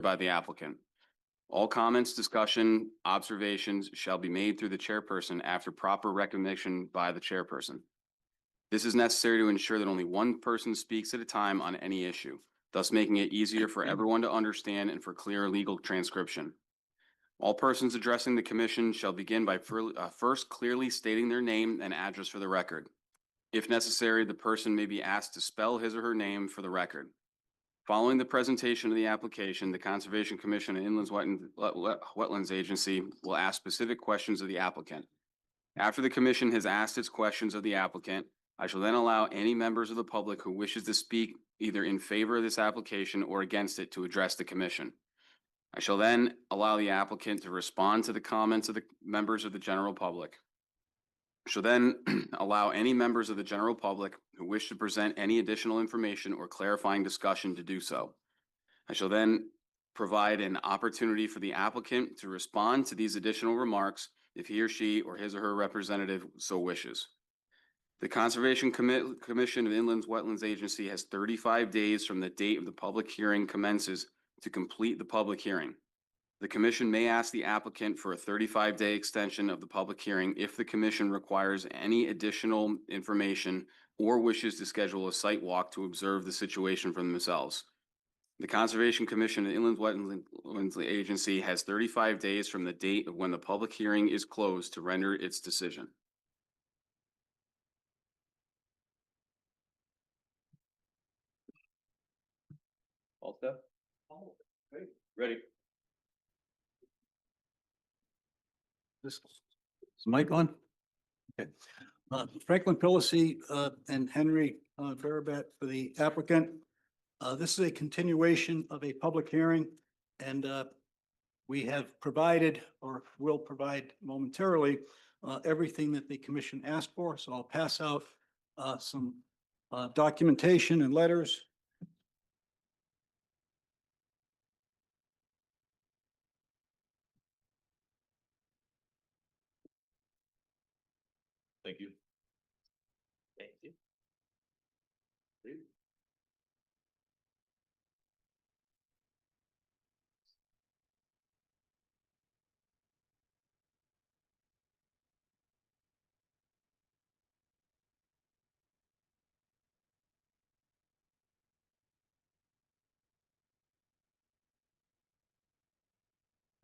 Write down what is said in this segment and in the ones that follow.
by the applicant. All comments, discussion, observations shall be made through the chairperson after proper recognition by the chairperson. This is necessary to ensure that only one person speaks at a time on any issue, thus making it easier for everyone to understand and for clear legal transcription. All persons addressing the commission shall begin by first clearly stating their name and address for the record. If necessary, the person may be asked to spell his or her name for the record. Following the presentation of the application, the Conservation Commission and Inland Wetlands Agency will ask specific questions of the applicant. After the commission has asked its questions of the applicant, I shall then allow any members of the public who wishes to speak either in favor of this application or against it to address the commission. I shall then allow the applicant to respond to the comments of the members of the general public. I shall then allow any members of the general public who wish to present any additional information or clarifying discussion to do so. I shall then provide an opportunity for the applicant to respond to these additional remarks if he or she or his or her representative so wishes. The Conservation Commission of Inland Wetlands Agency has 35 days from the date of the public hearing commences to complete the public hearing. The commission may ask the applicant for a 35-day extension of the public hearing if the commission requires any additional information or wishes to schedule a site walk to observe the situation for themselves. The Conservation Commission of Inland Wetlands Agency has 35 days from the date of when the public hearing is closed to render its decision. All set? Ready. Is mic on? Okay. Franklin Pillacy and Henry Barabat for the applicant. This is a continuation of a public hearing, and we have provided or will provide momentarily everything that the commission asked for. So I'll pass out some documentation and letters. Thank you. Thank you.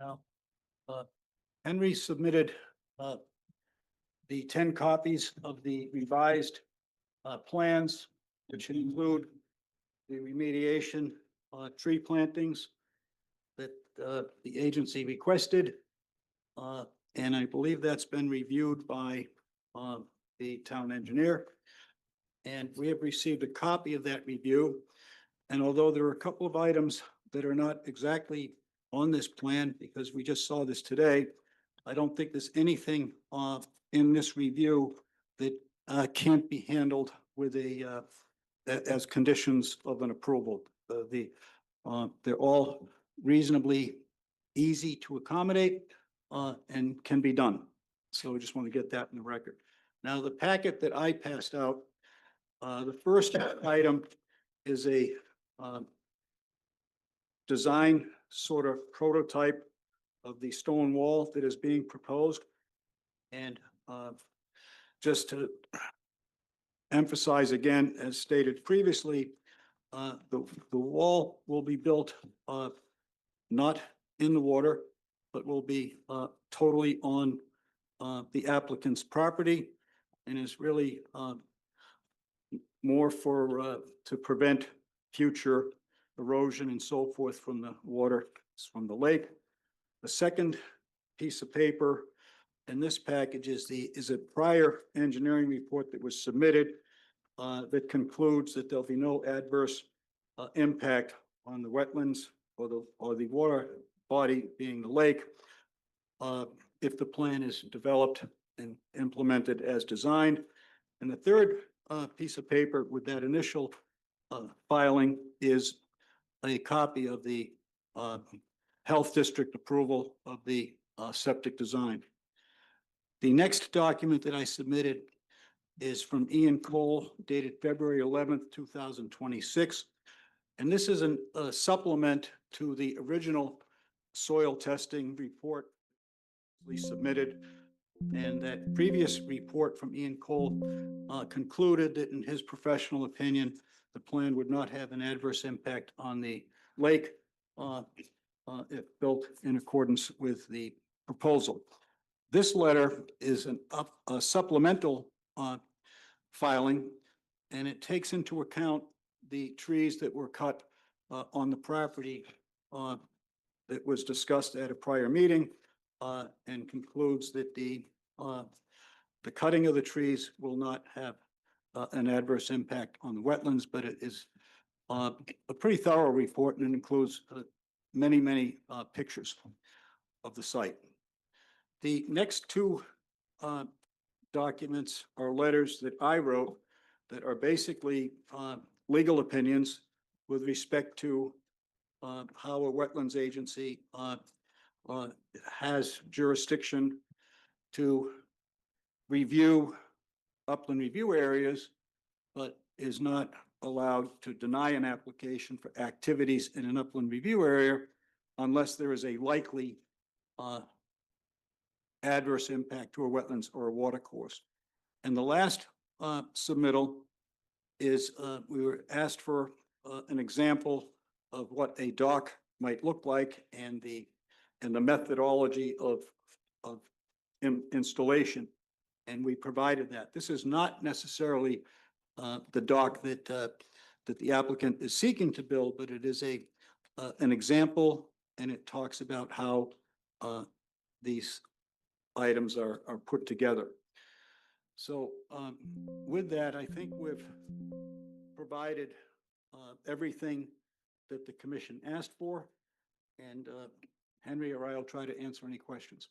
Now, Henry submitted the 10 copies of the revised plans, which include the remediation tree plantings that the agency requested. And I believe that's been reviewed by the town engineer. And we have received a copy of that review. And although there are a couple of items that are not exactly on this plan, because we just saw this today, I don't think there's anything in this review that can't be handled with as conditions of an approval. They're all reasonably easy to accommodate and can be done. So I just want to get that in the record. Now, the packet that I passed out, the first item is a design sort of prototype of the stone wall that is being proposed. And just to emphasize again, as stated previously, the wall will be built not in the water, but will be totally on the applicant's property, and is really more for to prevent future erosion and so forth from the water from the lake. The second piece of paper in this package is a prior engineering report that was submitted that concludes that there'll be no adverse impact on the wetlands or the water body being the lake if the plan is developed and implemented as designed. And the third piece of paper with that initial filing is a copy of the health district approval of the septic design. The next document that I submitted is from Ian Cole, dated February 11th, 2026. And this is a supplement to the original soil testing report we submitted. And that previous report from Ian Cole concluded that in his professional opinion, the plan would not have an adverse impact on the lake if built in accordance with the proposal. This letter is a supplemental filing, and it takes into account the trees that were cut on the property that was discussed at a prior meeting, and concludes that the cutting of the trees will not have an adverse impact on the wetlands, but it is a pretty thorough report, and it includes many pictures of the site. The next two documents are letters that I wrote that are basically legal opinions with respect to how a wetlands agency has jurisdiction to review upland review areas, but is not allowed to deny an application for activities in an upland review area unless there is a likely adverse impact to a wetlands or a water course. And the last submittal is we were asked for an example of what a dock might look like and the methodology of installation. And we provided that. This is not necessarily the dock that the applicant is seeking to build, but it is an example, and it talks about how these items are put together. So with that, I think we've provided everything that the commission asked for, and Henry or I will try to answer any questions.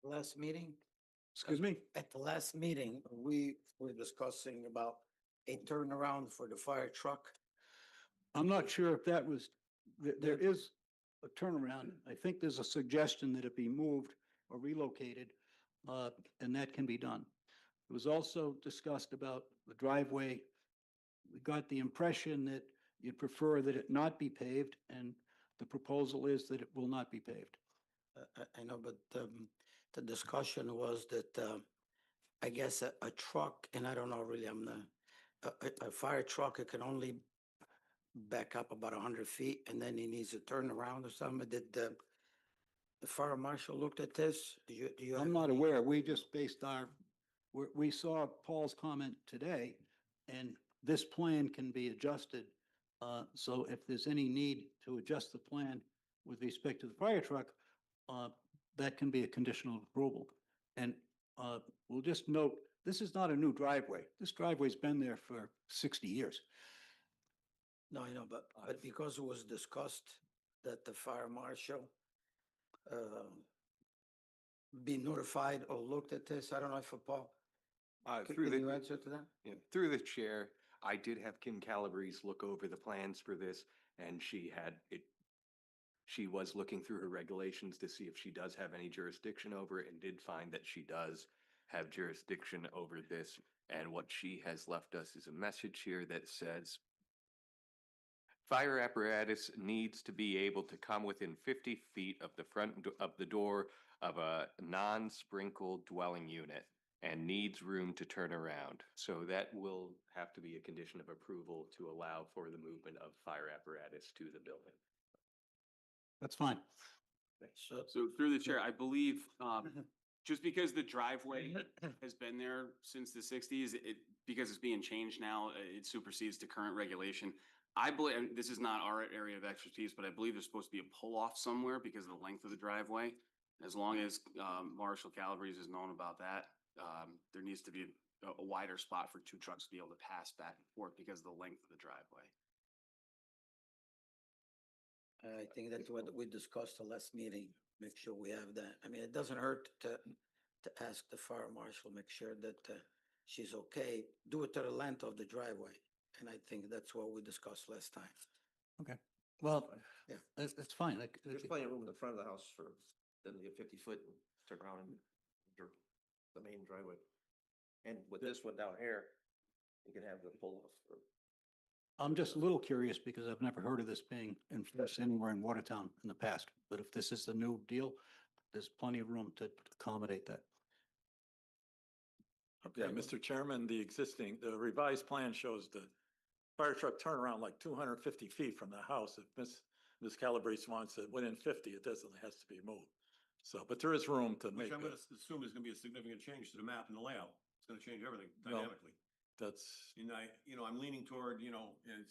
Last meeting, Excuse me? at the last meeting, we were discussing about a turnaround for the fire truck. I'm not sure if that was, there is a turnaround. I think there's a suggestion that it be moved or relocated, and that can be done. It was also discussed about the driveway. We got the impression that you'd prefer that it not be paved, and the proposal is that it will not be paved. I know, but the discussion was that I guess a truck, and I don't know really, a fire truck, it can only back up about 100 feet, and then he needs to turn around or something. Did the fire marshal looked at this? Do you I'm have not any- aware. We just based we saw Paul's comment today, and this plan can be adjusted. So if there's any need to adjust the plan with respect to the fire truck, that can be a conditional approval. And we'll just note, this is not a new driveway. This driveway's been there for 60 years. No, I know, but because it was discussed that the fire marshal be notified or looked at this, I don't know if Paul, Through can you the, answer to that? yeah, through the chair, I did have Kim Calabrese look over the plans for this, and she was looking through her regulations to see if she does have any jurisdiction over it, and did find that she does have jurisdiction over this. And what she has left us is a message here that says, fire apparatus needs to be able to come within 50 feet of the of the door of a non-sprinkled dwelling unit and needs room to turn around. So that will have to be a condition of approval to allow for the movement of fire apparatus to the building. That's fine. So through the chair, I believe, just because the driveway has been there since the sixties, because it's being changed now, it supersedes the current regulation. I believe, and this is not our area of expertise, but I believe there's supposed to be a pull-off somewhere because of the length of the driveway. As long as Marshall Calabrese is known about that, there needs to be a wider spot for two trucks to be able to pass back and forth because of the length of the driveway. I think that's what we discussed the last meeting, make sure we have that. I mean, it doesn't hurt to ask the fire marshal, make sure that she's okay, do it to the length of the driveway. And I think that's what we discussed last time. Okay. Well, Yeah. it's fine. Like, There's plenty of room in the front of the house for them to get 50 foot and turn around and enter the main driveway. And with this one down here, you can have the pull off. I'm just a little curious because I've never heard of this being enforced anywhere in Watertown in the past. But if this is the new deal, there's plenty of room to accommodate that. Yeah, Mr. Chairman, the revised plan shows the fire truck turnaround like 250 feet from the house. If Ms. Calabrese wants it within 50, it doesn't, has to be moved. So, but there is room to make Which I'm gonna it. assume is gonna be a significant change to the map and the layout. It's gonna change everything No. dynamically. That's, And I'm leaning toward,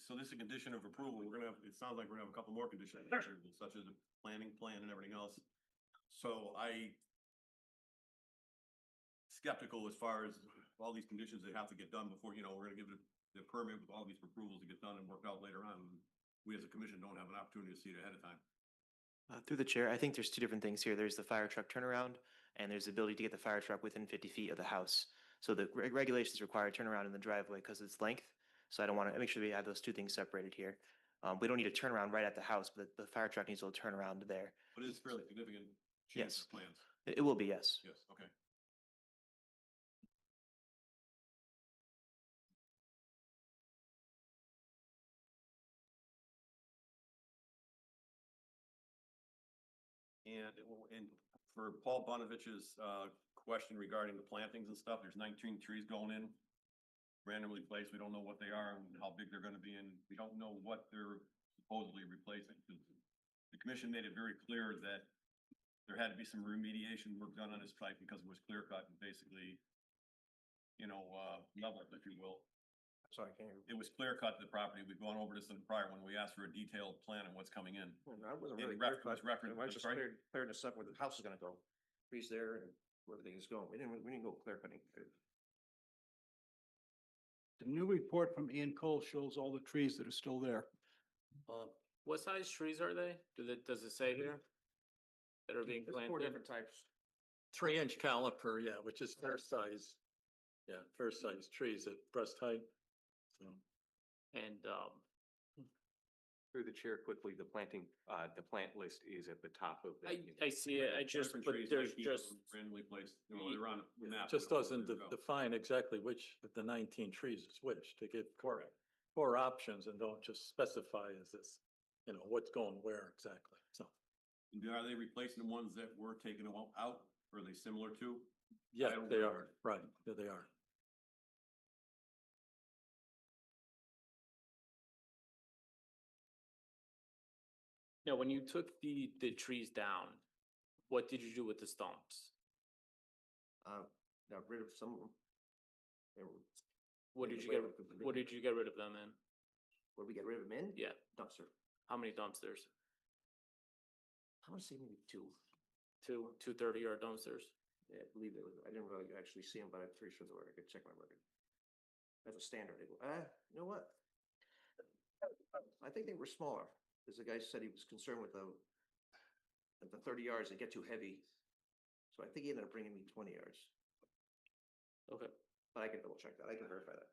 so this is a condition of approval. We're gonna have, it sounds like we're gonna have a couple more conditions, such as a planning plan and everything else. So skeptical as far as all these conditions that have to get done before, we're gonna give it the permit with all these approvals to get done and work out later on. We as a commission don't have an opportunity to see it ahead of time. Through the chair, I think there's two different things here. There's the fire truck turnaround, and there's the ability to get the fire truck within 50 feet of the house. So the regulations require turnaround in the driveway because of its length. So I don't want to make sure we have those two things separated here. We don't need a turnaround right at the house, but the fire truck needs a little turnaround there. But it is fairly significant change Yes. of plans. It will be, yes. Yes, okay. And for Paul Bonavich's question regarding the plantings and stuff, there's 19 trees going in randomly placed. We don't know what they are and how big they're gonna be, and we don't know what they're supposedly replacing. The commission made it very clear that there had to be some remediation work done on this site because it was clear cut and basically, leveled, if you will. Sorry, can you? It was clear cut the property. We've gone over this in the prior when we asked for a detailed plan on what's coming in. I wasn't And really ref- clear was referenced- I I'm just sorry? clearing this up where the house is gonna go. Trees there and where everything is going. We didn't go clear cutting. The new report from Ian Cole shows all the trees that are still there. What size trees are they? Does it say here? That are being There's 4 planted? different types. 3-inch caliper, yeah, which is fair size. Yeah, fair size trees at breast height. So. And, Through the chair quickly, the plant list is at the top of that. I see it, I just, Different but trees, there's 19 just, randomly placed, they're on the map. Just doesn't There you go. define exactly which of the 19 trees is which, to give four options and don't just specify as this, what's going where exactly, so. Are they replacing the ones that were taken out? Or are they similar to? Yeah, don't they know. are, right, yeah, they are. no, when you took the trees down, what did you do with the stumps? Got rid of some of them. They were, What Yeah, did you the way get, it was what did you get rid of them in? where we get rid of them in? Yeah, Dumpster. how many dumpsters? I want to say maybe 2. 2 30-yard dumpsters? Yeah, I believe it was, I didn't really actually see them, but I'm pretty sure they were. I could check my record. As a standard, they go, you know what? I think they were smaller, because the guy said he was concerned with at the 30 yards, they get too heavy. So I think he ended up bringing me 20 yards, Okay. but I can double check that. I can verify that.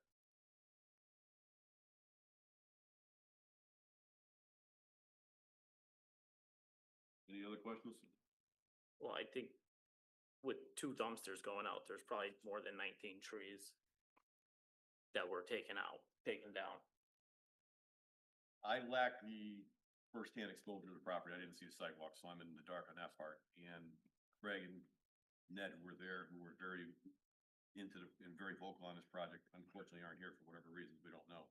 Any other questions? Well, I think with 2 dumpsters going out, there's probably more than 19 trees that were taken down. I lack the firsthand exposure to the property. I didn't see the sidewalk, so I'm in the dark on that part. And Craig and Ned who were there, who were very and very vocal on this project, unfortunately aren't here for whatever reasons, we don't know.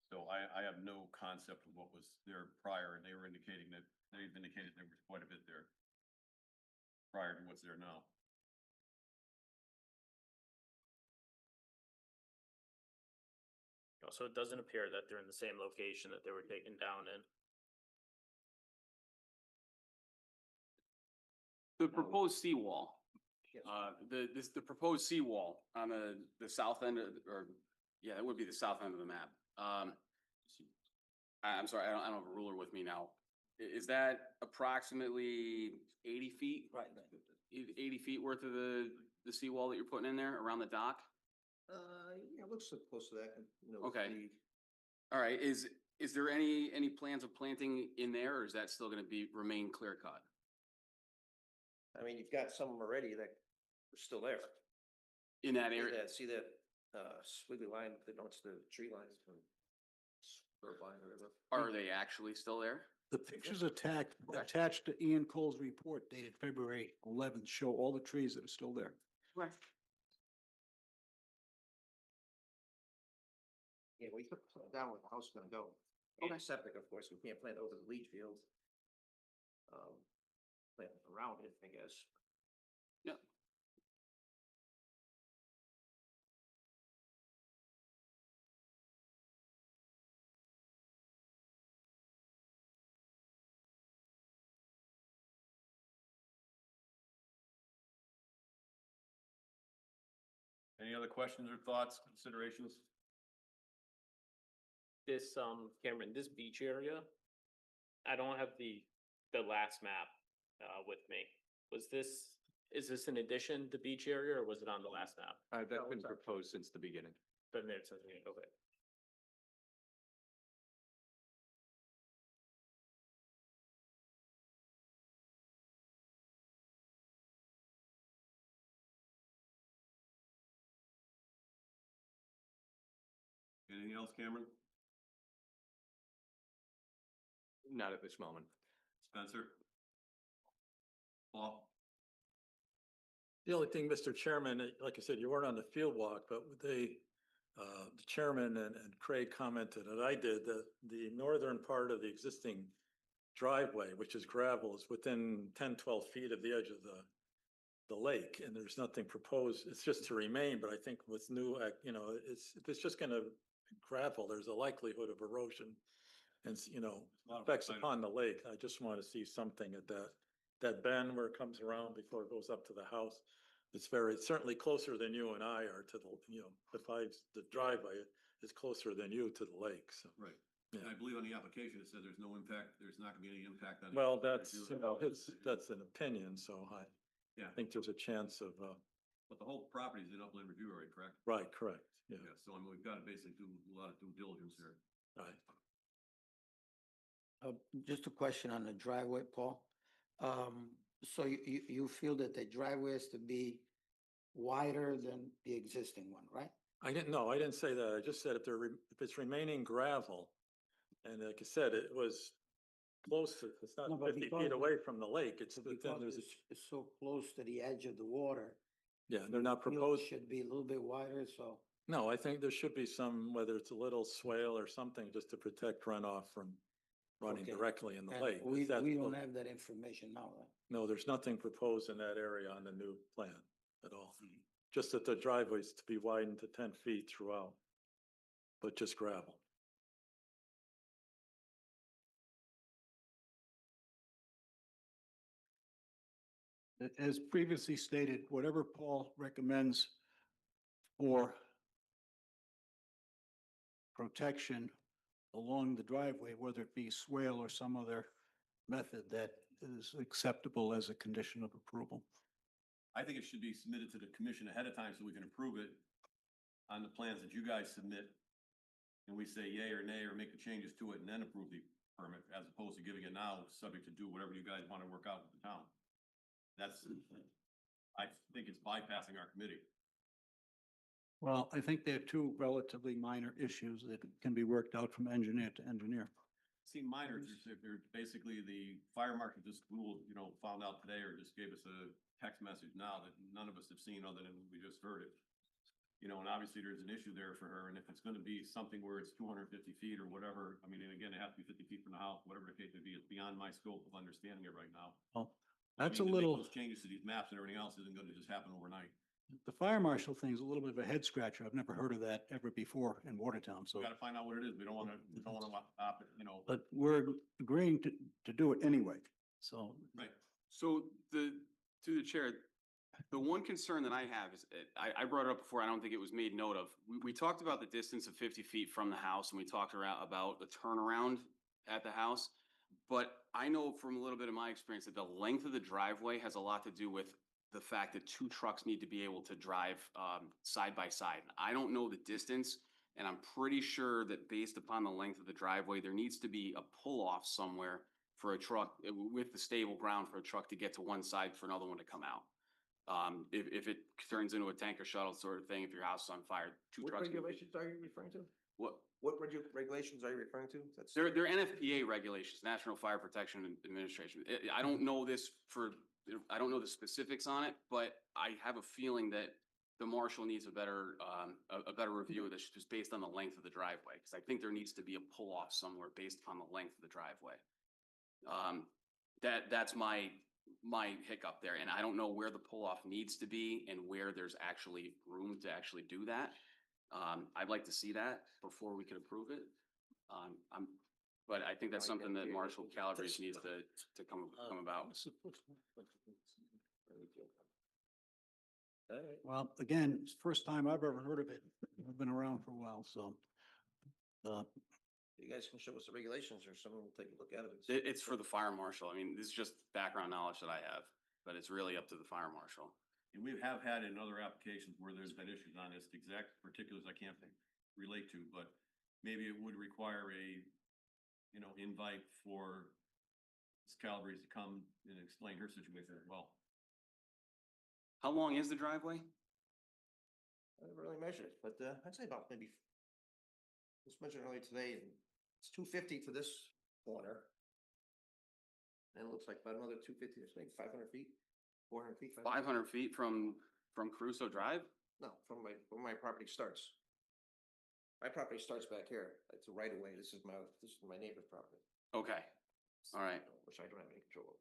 So I have no concept of what was there prior, and they've indicated there was quite a bit there prior to what's there now. So it doesn't appear that they're in the same location that they were taken down in. The proposed seawall, Yes. the proposed seawall on the south end that would be the south end of the map. I'm sorry, I don't have a ruler with me now. Is that approximately 80 feet? Right. 80 feet worth of the seawall that you're putting in there around the dock? Yeah, it looks so close to that. Okay. All right, is there any plans of planting in there, or is that still gonna remain clear cut? I mean, you've got some of them already that are still there. In that See area, that, see that, squiggly line that denotes the tree lines from or line or whatever? are they actually still there? The pictures attached to Ian Cole's report dated February 11th show all the trees that are still there. Yeah, well, you put down where the house is gonna go. Okay. And septic, of course, we can't plant over the leach field. Plant around it, I guess. Yeah. Any other questions or thoughts, considerations? This, Cameron, this beach area, I don't have the last map, with me. Is this in addition to beach area or was it on the last map? That's been proposed since the beginning. But there it says, okay. Anything else, Cameron? Not at this moment. Spencer? Paul? The only thing, Mr. Chairman, like I said, you weren't on the field walk, but the chairman and Craig commented, and I did, that the northern part of the existing driveway, which is gravel, is within 10, 12 feet of the edge of the lake, and there's nothing proposed. It's just to remain, but I think with new, if it's just gonna gravel, there's a likelihood of erosion and, effects upon the lake. I just want to see something at that bend where it comes around before it goes up to the house. It's certainly closer than you and I are to the driveway is closer than you to the lake, so. Right. Yeah. And I believe on the application, it said there's no impact, there's not gonna be any impact on. Well, that's that's an opinion, so I Yeah, think there's a chance of, but the whole property is in upland review area, correct? right, correct, yeah, Yeah, so I mean, we've got to basically do a lot of due diligence here. right. Just a question on the driveway, Paul. So you feel that the driveway is to be wider than the existing one, right? I didn't say that. I just said if it's remaining gravel, and like I said, it was close to, it's not No, but 50 because feet it- away from the lake. It's, Because within there's, it's so close to the edge of the water. yeah, they're not feel it proposed. Should be a little bit wider, so. No, I think there should be some, whether it's a little swale or something, just to protect runoff from running Okay. directly in the And lake. We That's don't the- have that information now, right? No, there's nothing proposed in that area on the new plan at all. Just that the driveway's to be widened to 10 feet throughout, but just gravel. As previously stated, whatever Paul recommends for protection along the driveway, whether it be swale or some other method that is acceptable as a condition of approval. I think it should be submitted to the commission ahead of time so we can approve it on the plans that you guys submit. And we say yay or nay, or make the changes to it and then approve the permit, as opposed to giving it now, subject to do whatever you guys want to work out with the town. I think it's bypassing our committee. Well, I think they're two relatively minor issues that can be worked out from engineer to engineer. See, minor, they're basically the fire marshal just ruled, found out today or just gave us a text message now that none of us have seen other than we just heard it. And obviously there's an issue there for her. And if it's gonna be something where it's 250 feet or whatever, I mean, and again, it has to be 50 feet from the house, whatever the case may be, it's beyond my scope of understanding it right now. Well, I that's a mean, to make little, those changes to these maps and everything else isn't gonna just happen overnight. the fire marshal thing is a little bit of a head scratcher. I've never heard of that ever before in Watertown, so. We gotta find out what it is. We don't wanna, stop it, But we're agreeing to do it anyway, so. Right. So to the chair, the one concern that I have is, I brought it up before, I don't think it was made note of. We talked about the distance of 50 feet from the house and we talked about the turnaround at the house. But I know from a little bit of my experience that the length of the driveway has a lot to do with the fact that two trucks need to be able to drive side by side. I don't know the distance, and I'm pretty sure that based upon the length of the driveway, there needs to be a pull-off somewhere for a truck with the stable ground for a truck to get to one side for another one to come out. If it turns into a tanker shuttle sort of thing, if your house is on fire, two What trucks. regulations are you referring to? What? What regulations are you referring to? That's. They're NFPA regulations, National Fire Protection Administration. I don't know this I don't know the specifics on it, but I have a feeling that the marshal needs a better review of this just based on the length of the driveway. Cause I think there needs to be a pull off somewhere based upon the length of the driveway. That's my hiccup there. And I don't know where the pull off needs to be and where there's actually room to actually do that. I'd like to see that before we could approve it. But I think that's something that Marshall Calabrese needs to come about. Well, again, it's the first time I've ever heard of it. I've been around for a while, so. You guys can show us the regulations or someone will take a look at it. It's for the fire marshal. I mean, this is just background knowledge that I have, but it's really up to the fire marshal. And we have had in other applications where there's been issues on this, the exact particulars I can't relate to, but maybe it would require a, invite for Ms. Calabrese to come and explain her situation as well. How long is the driveway? I never really measured it, but I'd say about maybe, just measured earlier today, and it's 250 for this corner. And it looks like about another 250, it's maybe 500 feet, 400 feet. 500 feet from Crusoe Drive? No, from where my property starts. My property starts back here. It's a right of way. This is my neighbor's property. Okay, all right. Which I don't have any control over.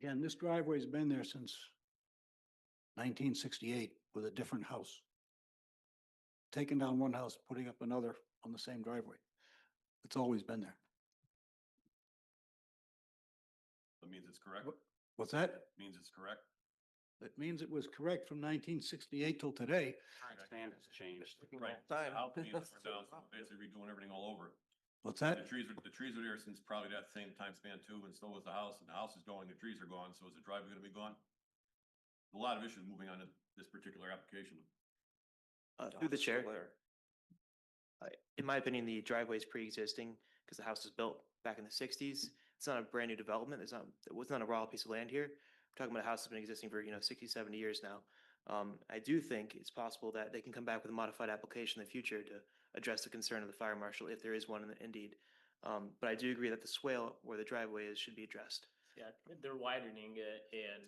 Again, this driveway's been there since 1968 with a different house. Taking down one house, putting up another on the same driveway. It's always been there. That means it's correct. What's that? Means it's correct. It means it was correct from 1968 till today. Current standards changed. Right. Time. Out means it's down, so basically redoing everything all over. What's The that? trees are there since probably that same time span too, and so was the house, and the house is going, the trees are gone, so is the driveway gonna be gone? A lot of issues moving on to this particular application. Through the chair. In my opinion, the driveway is pre-existing because the house was built back in the sixties. It's not a brand new development. It was not a raw piece of land here. We're talking about a house that's been existing for, 60, 70 years now. I do think it's possible that they can come back with a modified application in the future to address the concern of the fire marshal if there is one indeed. But I do agree that the swale where the driveway is should be addressed. Yeah, they're widening it and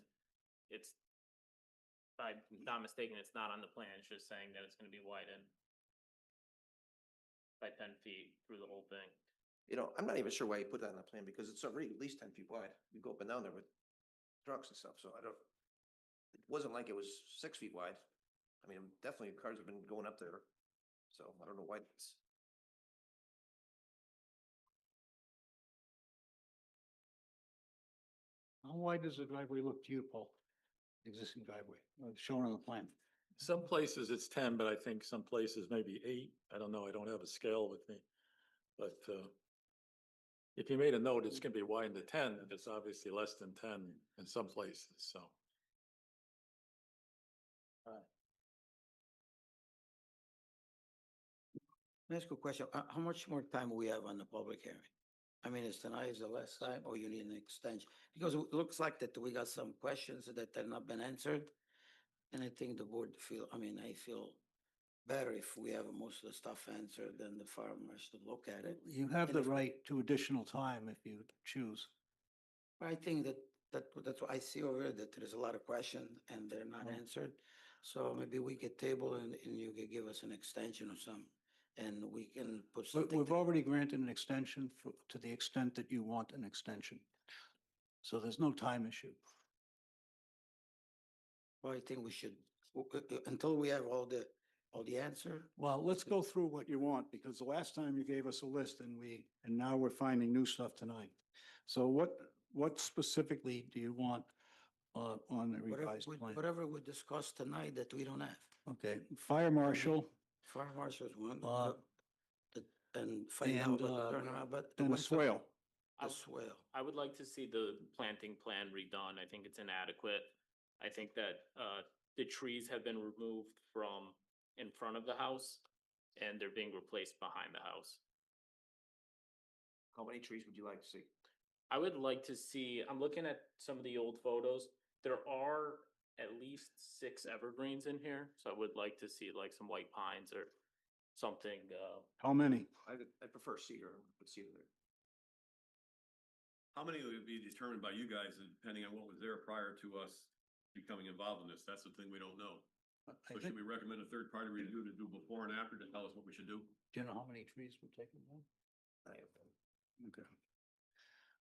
it's, if I'm not mistaken, it's not on the plan. It's just saying that it's gonna be widened by 10 feet through the whole thing. I'm not even sure why you put that on the plan because it's already at least 10 feet wide. You go up and down there with trucks and stuff, so it wasn't like it was 6 feet wide. I mean, definitely cars have been going up there, so I don't know why it's. How wide does the driveway look to you, Paul? Existing driveway, shown on the plan. Some places it's 10, but I think some places maybe 8. I don't know. I don't have a scale with me. But if you made a note, it's going to be widened to 10. It's obviously less than 10 in some places, so. Let me ask you a question. How much more time we have on the public hearing? I mean, is tonight is the last time or you need an extension? Because it looks like that we got some questions that have not been answered. And I think the board I feel better if we have most of the stuff answered than the farmers to look at it. You have And the if- right to additional time if you choose. I think that's what I see over here, that there's a lot of questions and they're not Mm. answered. So maybe we could table and you could give us an extension or something, and we can put But something. we've already granted an extension to the extent that you want an extension. So there's no time issue. Well, I think we should, until we have all the answer. Well, let's go through what you want, because the last time you gave us a list and now we're finding new stuff tonight. So what specifically do you want on the revised plan? Whatever we discussed tonight that we don't have. Okay, fire marshal Fire marshal's one, Uh, and find out and, about the turnaround, but. and a swale. The swale. I would like to see the planting plan redone. I think it's inadequate. I think that the trees have been removed from in front of the house and they're being replaced behind the house. How many trees would you like to see? I would like to see, I'm looking at some of the old photos. There are at least 6 evergreens in here, so I would like to see like some white pines or something, How many? I prefer cedar, but cedar there. How many would be determined by you guys, depending on what was there prior to us becoming involved in this? That's the thing we don't know. I So should we recommend a third party review to do before and after to tell us what we should do? Do you know how many trees were taken down? Okay.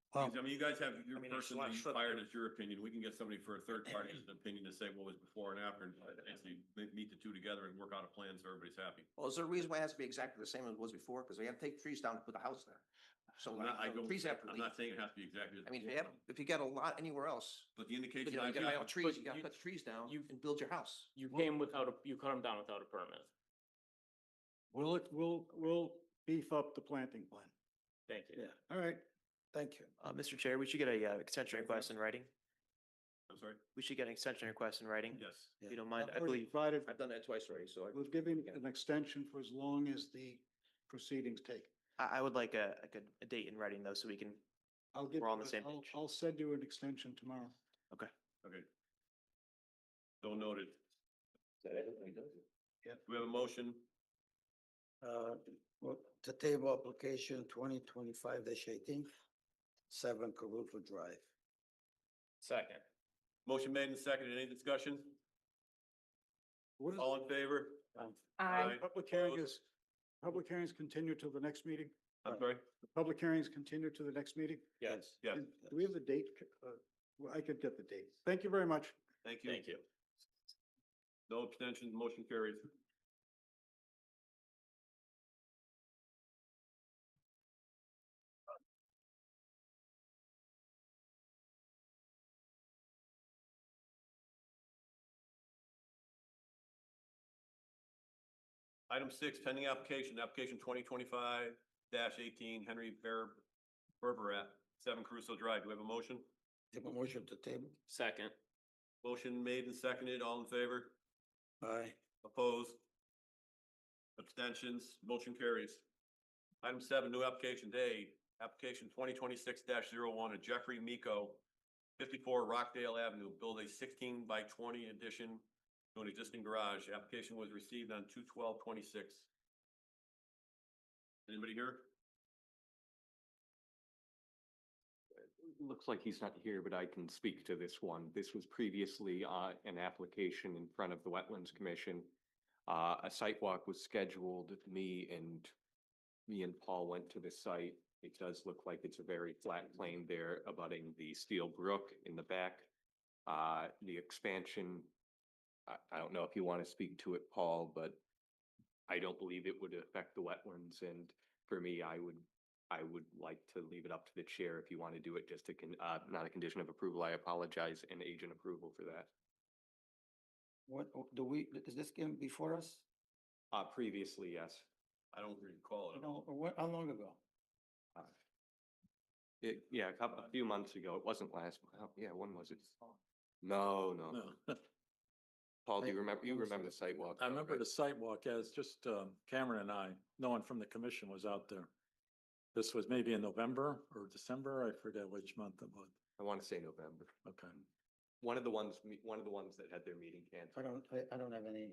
Because, I mean, you guys have your I mean, it's personally less foot- fired as your opinion. We can get somebody for a third party as an opinion to say what was before and after and actually meet the two together and work out a plan so everybody's happy. Well, is there a reason why it has to be exactly the same as it was before? Because they have to take trees down to put the house there. So I'm not, I like, don't, trees have to I'm leave. not saying it has to be exactly. I mean, if you get a lot anywhere else, But the you indication know, you I've gotta got, have trees, you But gotta you- cut the trees down you- and build your house. you cut them down without a permit. We'll beef up the planting plan. Thank you. Yeah, all right. Thank you. Mr. Chair, we should get a extension request in writing. I'm sorry, We should get an extension request in writing. yes. If you don't mind, I I've already believe, provided, I've done that twice already, so I. we've given an extension for as long as the proceedings take. I would like a date in writing though, so we can, I'll get, We're on the same I'll, page. I'll send you an extension tomorrow. Okay. So noted. Yeah. We have a motion. Well, to table application 2025-18, 7 Caruso Drive. Second. Motion made and seconded. Any discussion? What is, All in favor? Aye. public hearing is, public hearings continue till the next meeting? I'm sorry? The public hearings continue to the next meeting? Yes. Yes, Do we have the date? Well, I could get the date. Thank you very much. thank you. Thank you. No abstentions, motion carries. Item 6, pending application 2025-18, Henry Berberat, 7 Crusoe Drive. Do we have a motion? Take a motion to table. Second. Motion made and seconded. All in favor? Aye. Opposed? Abstentions? Motion carries. Item 7, new application A, application 2026-01, a Jeffrey Miko, 54 Rockdale Avenue, build a 16 by 20 addition to an existing garage. Application was received on 2/12/26. Anybody here? Looks like he's not here, but I can speak to this one. This was previously an application in front of the Wetlands Commission. A site walk was scheduled. Me and Paul went to the site. It does look like it's a very flat plain there abutting the Steel Brook in the back. The expansion, I don't know if you want to speak to it, Paul, but I don't believe it would affect the wetlands. And for me, I would like to leave it up to the chair if you want to do it, just to not a condition of approval. I apologize, and agent approval for that. What, do we, is this game before us? Previously, yes. I don't recall it. No, what, how long ago? Yeah, a few months ago. It wasn't last, yeah, when was it? No. No. Paul, do you remember the site walk? I remember the sidewalk as just Cameron and I, no one from the commission was out there. This was maybe in November or December, I forget which month it was. I want to say November. Okay. One of the ones that had their meeting canceled. I don't have any.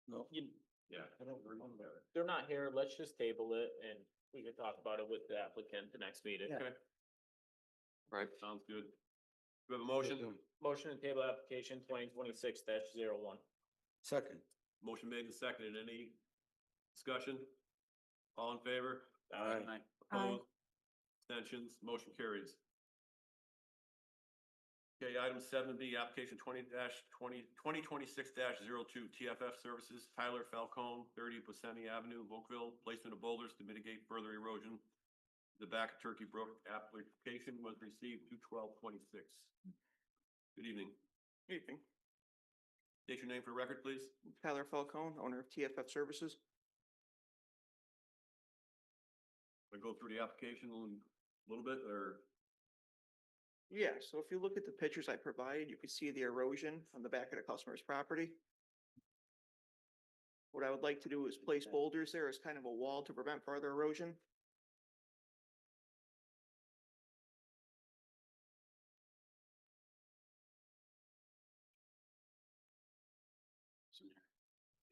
No. Yeah. I don't remember. They're not here. Let's just table it and we can talk about it with the applicant the next meeting. Yeah. Okay, Right. sounds good. Do we have a motion? Motion to table application 2026-01. Second. Motion made and seconded. Any discussion? All in favor? Aye. Opposed? Abstentions? Motion carries. Okay, item 7B, application 2026-02, TFF Services, Tyler Falcone, 30 Placenti Avenue, Oakville, placement of boulders to mitigate further erosion. The back of Turkey Brook application was received 2/12/26. Good evening. Evening. State your name for record, please. Tyler Falcone, owner of TFF Services. Want to go through the application a little bit, or? Yeah, so if you look at the pictures I provided, you can see the erosion on the back of the customer's property. What I would like to do is place boulders there as kind of a wall to prevent further erosion.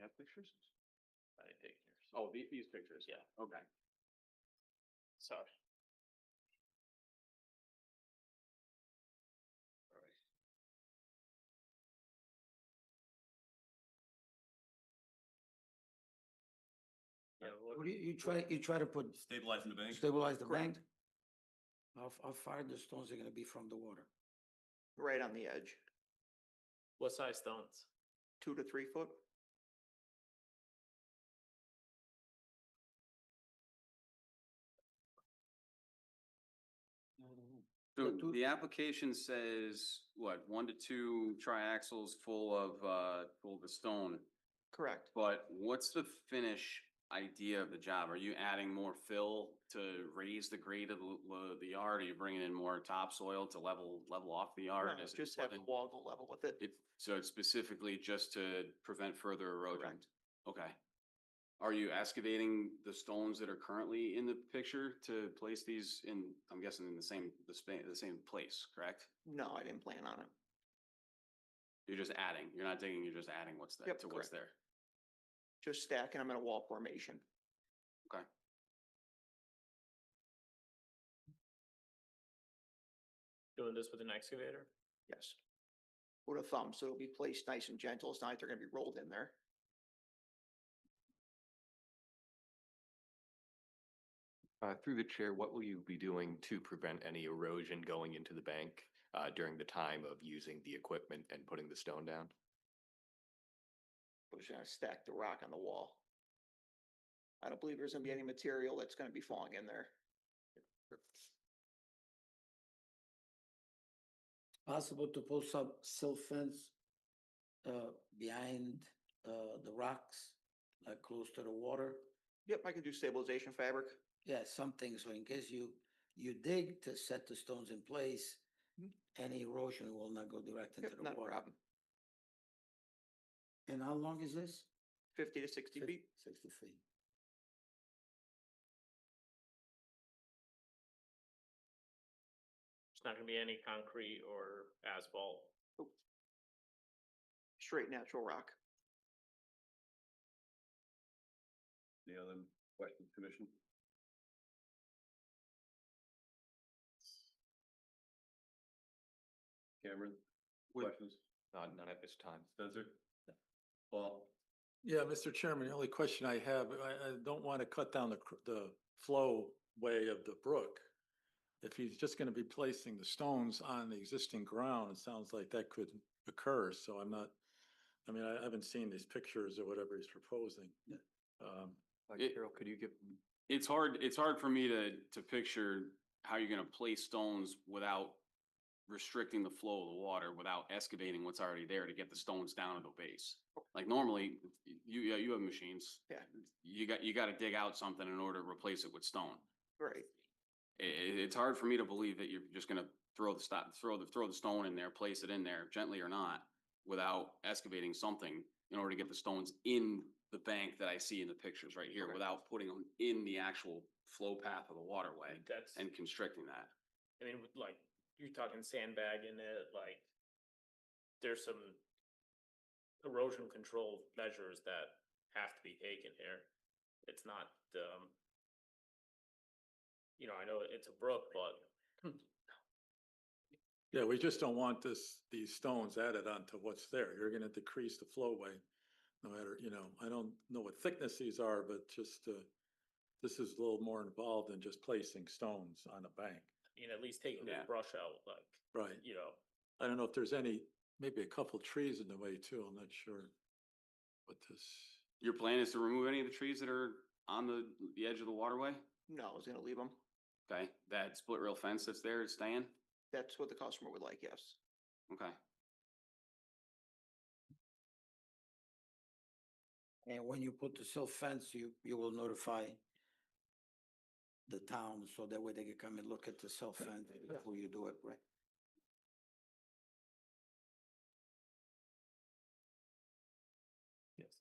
have pictures? I take yours. Oh, these pictures? Yeah. Okay. Sorry. Yeah, What do you try to put, Stabilizing the bank? stabilize the Correct. bank? How far the stones are gonna be from the water? Right on the edge, what size stones? 2 to 3 foot. So The two- the application says, what, 1 to 2 triaxles full of the stone? Correct. But what's the finish idea of the job? Are you adding more fill to raise the grade of the yard? Are you bringing in more topsoil to level off the yard? No, Is it just have the flooding? wall go level with it. So it's specifically just to prevent further erosion? Correct. Okay. Are you excavating the stones that are currently in the picture to place these in, I'm guessing in the same place, correct? No, I didn't plan on it. You're just adding, you're not digging, you're just adding what's there Yep, to what's correct. there. Just stacking them in a wall formation. Okay. Doing this with an excavator? Yes. With a thumb, so it'll be placed nice and gentle. It's not like they're gonna be rolled in there. Through the chair, what will you be doing to prevent any erosion going into the bank during the time of using the equipment and putting the stone down? We're just gonna stack the rock on the wall. I don't believe there's gonna be any material that's gonna be falling in there. Possible to put some silt fence behind the rocks, like close to the water? Yep, I can do stabilization fabric. Yeah, something, so in case you dig to set the stones in place, any erosion will not go direct into Yep, the not a water. problem. And how long is this? 50 to 60 feet. 60 feet. There's not gonna be any concrete or asphalt. Straight natural rock. Any other questions, Commission? Cameron, questions? None at this time. Spencer? Paul? Yeah, Mr. Chairman, the only question I have, I don't want to cut down the flow way of the brook. If he's just going to be placing the stones on the existing ground, it sounds like that could occur, so I'm not, I mean, I haven't seen these pictures or whatever he's proposing. Carol, could you give? It's hard for me to picture how you're gonna place stones without restricting the flow of the water, without excavating what's already there to get the stones down to the base. Like normally, you have machines. Yeah. You gotta dig out something in order to replace it with stone. Right. It's hard for me to believe that you're just gonna throw the stone in there, place it in there, gently or not, without excavating something in order to get the stones in the bank that I see in the pictures right here, Okay. without putting them in the actual flow path of the waterway That's, and constricting that. I mean, with, like, you're talking sandbagging it, like, there's some erosion control measures that have to be taken here. It's not, I know it's a brook, but Yeah, we just don't want these stones added onto what's there. You're going to decrease the flowway. No matter, I don't know what thickness these are, but just, this is a little more involved than just placing stones on a bank. at least taking the Yeah. brush out, like, Right. you know, I don't know if there's maybe a couple trees in the way too. I'm not sure what this. Your plan is to remove any of the trees that are on the edge of the waterway? No, I was gonna leave them. Okay, that split rail fence that's there is staying? That's what the customer would like, yes. Okay. And when you put the silt fence, you will notify the town, so that way they can come and look at the silt fence before you do it, right? yes.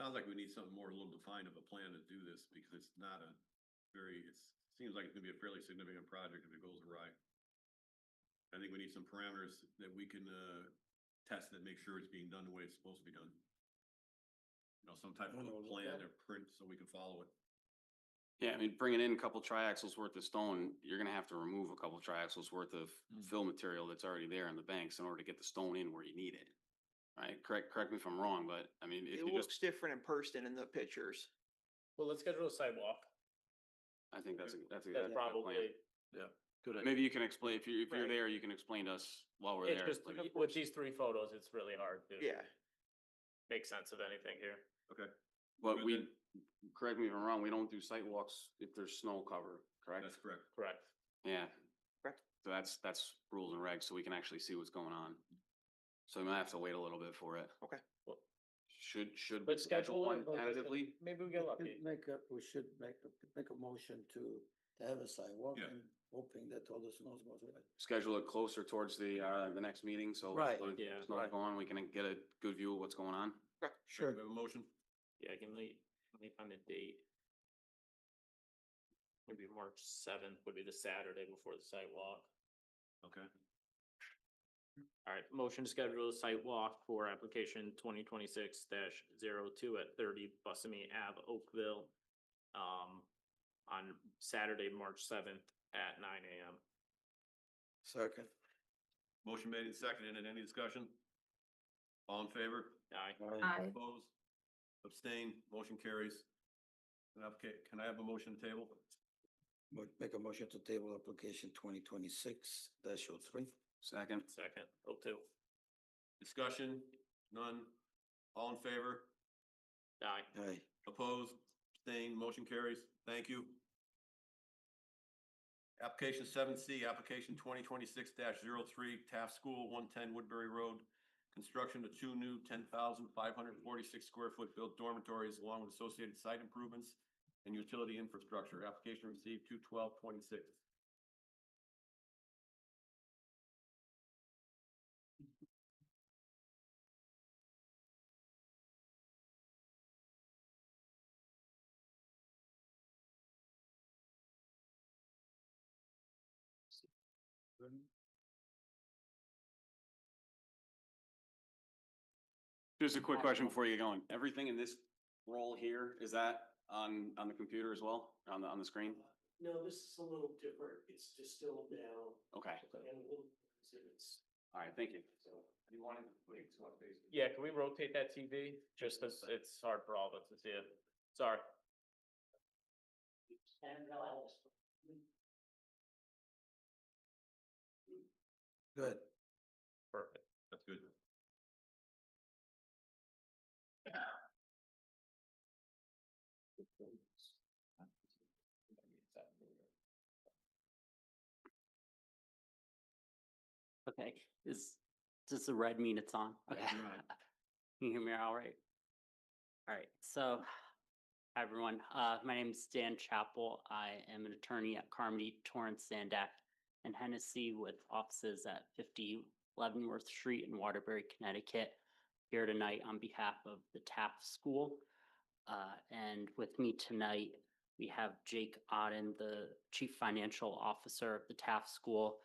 Sounds like we need something more a little defined of a plan to do this because it's not seems like it's gonna be a fairly significant project if it goes awry. I think we need some parameters that we can, test that make sure it's being done the way it's supposed to be done. You know, some type of a plan or print so we can follow it. Yeah, I mean, bringing in a couple triaxles worth of stone, you're gonna have to remove a couple triaxles worth of fill material that's already there in the banks in order to get the stone in where you need it. Right? Correct me if I'm wrong, but I mean, if It you looks just, different in person in the pictures. Well, let's schedule a sidewalk. I think that's a That's good plan. probably, Yeah, good idea. Maybe you can explain, if you're Right. there, you can explain to us while we're it's there. just, like, with these three photos, it's really hard to Yeah. make sense of anything here. Okay. But Good we, then. correct me if I'm wrong, we don't do site walks if there's snow cover, correct? That's correct. Correct. Yeah. Correct. So that's rules and regs, so we can actually see what's going on. So we might have to wait a little bit for it. Okay. Well, Should. Let's schedule one it. but tentatively? Maybe we get lucky. We should make a motion to have a sidewalk Yeah. and hoping that all the snow goes away. Schedule it closer towards the next meeting, so. Right. when Yeah. snow's Right. going, we can get a good view of what's going on. Sure. We have a motion? Yeah, let me find the date. Maybe March 7th would be the Saturday before the site walk. Okay. All right, motion to schedule a site walk for application 2026-02 at 30 Busamy Ave, Oakville. On Saturday, March 7th at 9 AM. Second. Motion made and seconded. And any discussion? All in favor? Aye. Aye. Opposed? Abstain? Motion carries. Okay, can I have a motion to table? Make a motion to table application 2026-03. Second. Second, 02. Discussion? None? All in favor? Aye. Aye. Opposed? Abstained? Motion carries. Thank you. Application 7C, application 2026-03, Taft School, 110 Woodbury Road. Construction of two new 10,546 square foot built dormitories along with associated site improvements and utility infrastructure. Application received 2/12/26. Just a quick question before you get going. Everything in this roll here, is that on the computer as well, on the screen? No, this is a little different. It's distilled down Okay, and little exhibits. all right, thank you. You wanted to wait to update? Yeah, can we rotate that TV? Just because it's hard for all of us to see it. Sorry. And Good. Perfect. That's good. Okay, does the red mean it's on? Okay. Yes, you're on. Can you hear me all right? All right, so, hi everyone, my name is Dan Chappell. I am an attorney at Carmody, Torrance, Sandak, and Hennessy with offices at 50 Leavenworth Street in Waterbury, Connecticut. Here tonight on behalf of the Taft School. And with me tonight, we have Jake Odden, the Chief Financial Officer of the Taft School,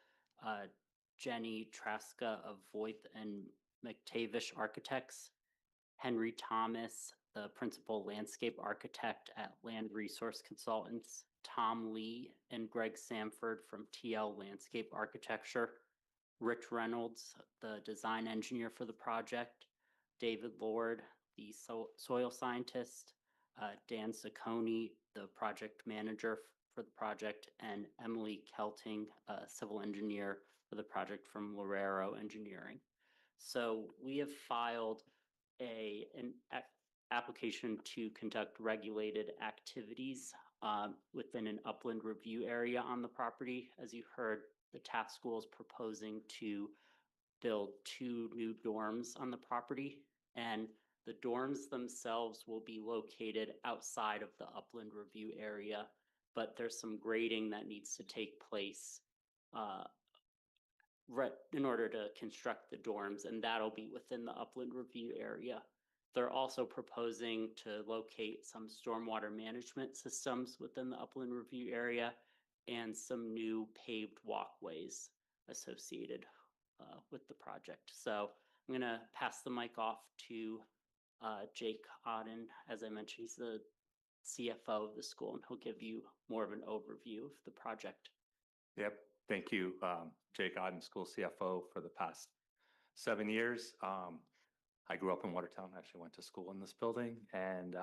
Jenny Traska of Voith and McTavish Architects, Henry Thomas, the Principal Landscape Architect at Land Resource Consultants, Tom Lee and Greg Samford from TL Landscape Architecture, Rich Reynolds, the Design Engineer for the project, David Lord, the Soil Scientist, Dan Sacconi, the Project Manager for the project, and Emily Kelting, Civil Engineer for the project from Lorero Engineering. So we have filed an application to conduct regulated activities within an upland review area on the property. As you heard, the Taft School is proposing to build 2 new dorms on the property, and the dorms themselves will be located outside of the upland review area, but there's some grading that needs to take place in order to construct the dorms, and that'll be within the upland review area. They're also proposing to locate some stormwater management systems within the upland review area and some new paved walkways associated with the project. So I'm gonna pass the mic off to Jake Odden. As I mentioned, he's the CFO of the school, and he'll give you more of an overview of the project. Yep, thank you. Jake Odden, school CFO for the past 7 years. I grew up in Watertown, actually went to school in this building. And,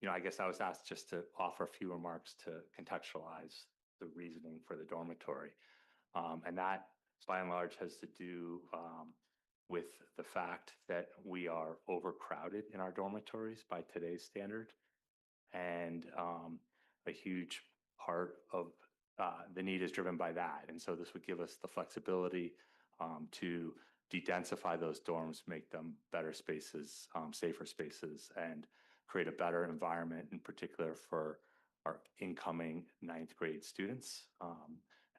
I guess I was asked just to offer a few remarks to contextualize the reasoning for the dormitory. And that, by and large, has to do with the fact that we are overcrowded in our dormitories by today's standard. And a huge part of the need is driven by that. And so this would give us the flexibility to de-densify those dorms, make them better spaces, safer spaces, and create a better environment, in particular for our incoming 9th grade students.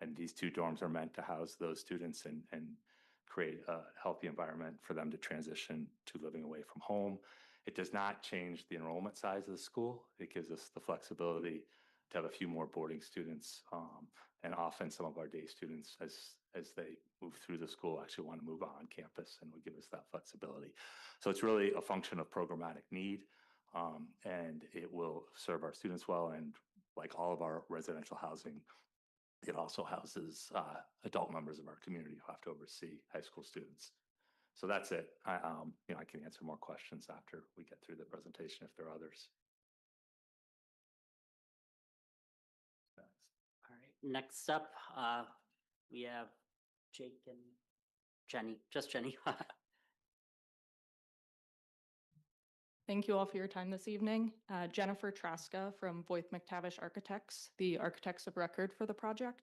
And these 2 dorms are meant to house those students and create a healthy environment for them to transition to living away from home. It does not change the enrollment size of the school. It gives us the flexibility to have a few more boarding students, and often some of our day students, as they move through the school, actually want to move on campus, and would give us that flexibility. So it's really a function of programmatic need, and it will serve our students well. And like all of our residential housing, it also houses adult members of our community who have to oversee high school students. So that's it. I can answer more questions after we get through the presentation if there are others. All right, next up, we have Jake and Jenny, just Jenny. Thank you all for your time this evening. Jennifer Traska from Voith McTavish Architects, the architects of record for the project.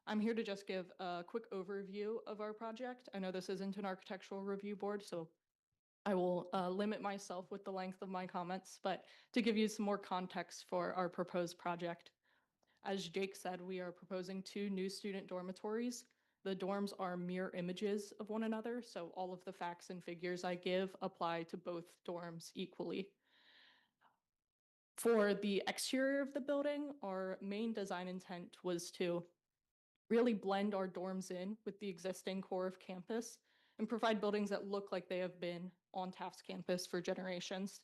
I'm here to just give a quick overview of our project. I know this isn't an architectural review board, so I will limit myself with the length of my comments, but to give you some more context for our proposed project. As Jake said, we are proposing 2 new student dormitories. The dorms are mirror images of one another, so all of the facts and figures I give apply to both dorms equally. For the exterior of the building, our main design intent was to really blend our dorms in with the existing core of campus and provide buildings that look like they have been on Taft's campus for generations.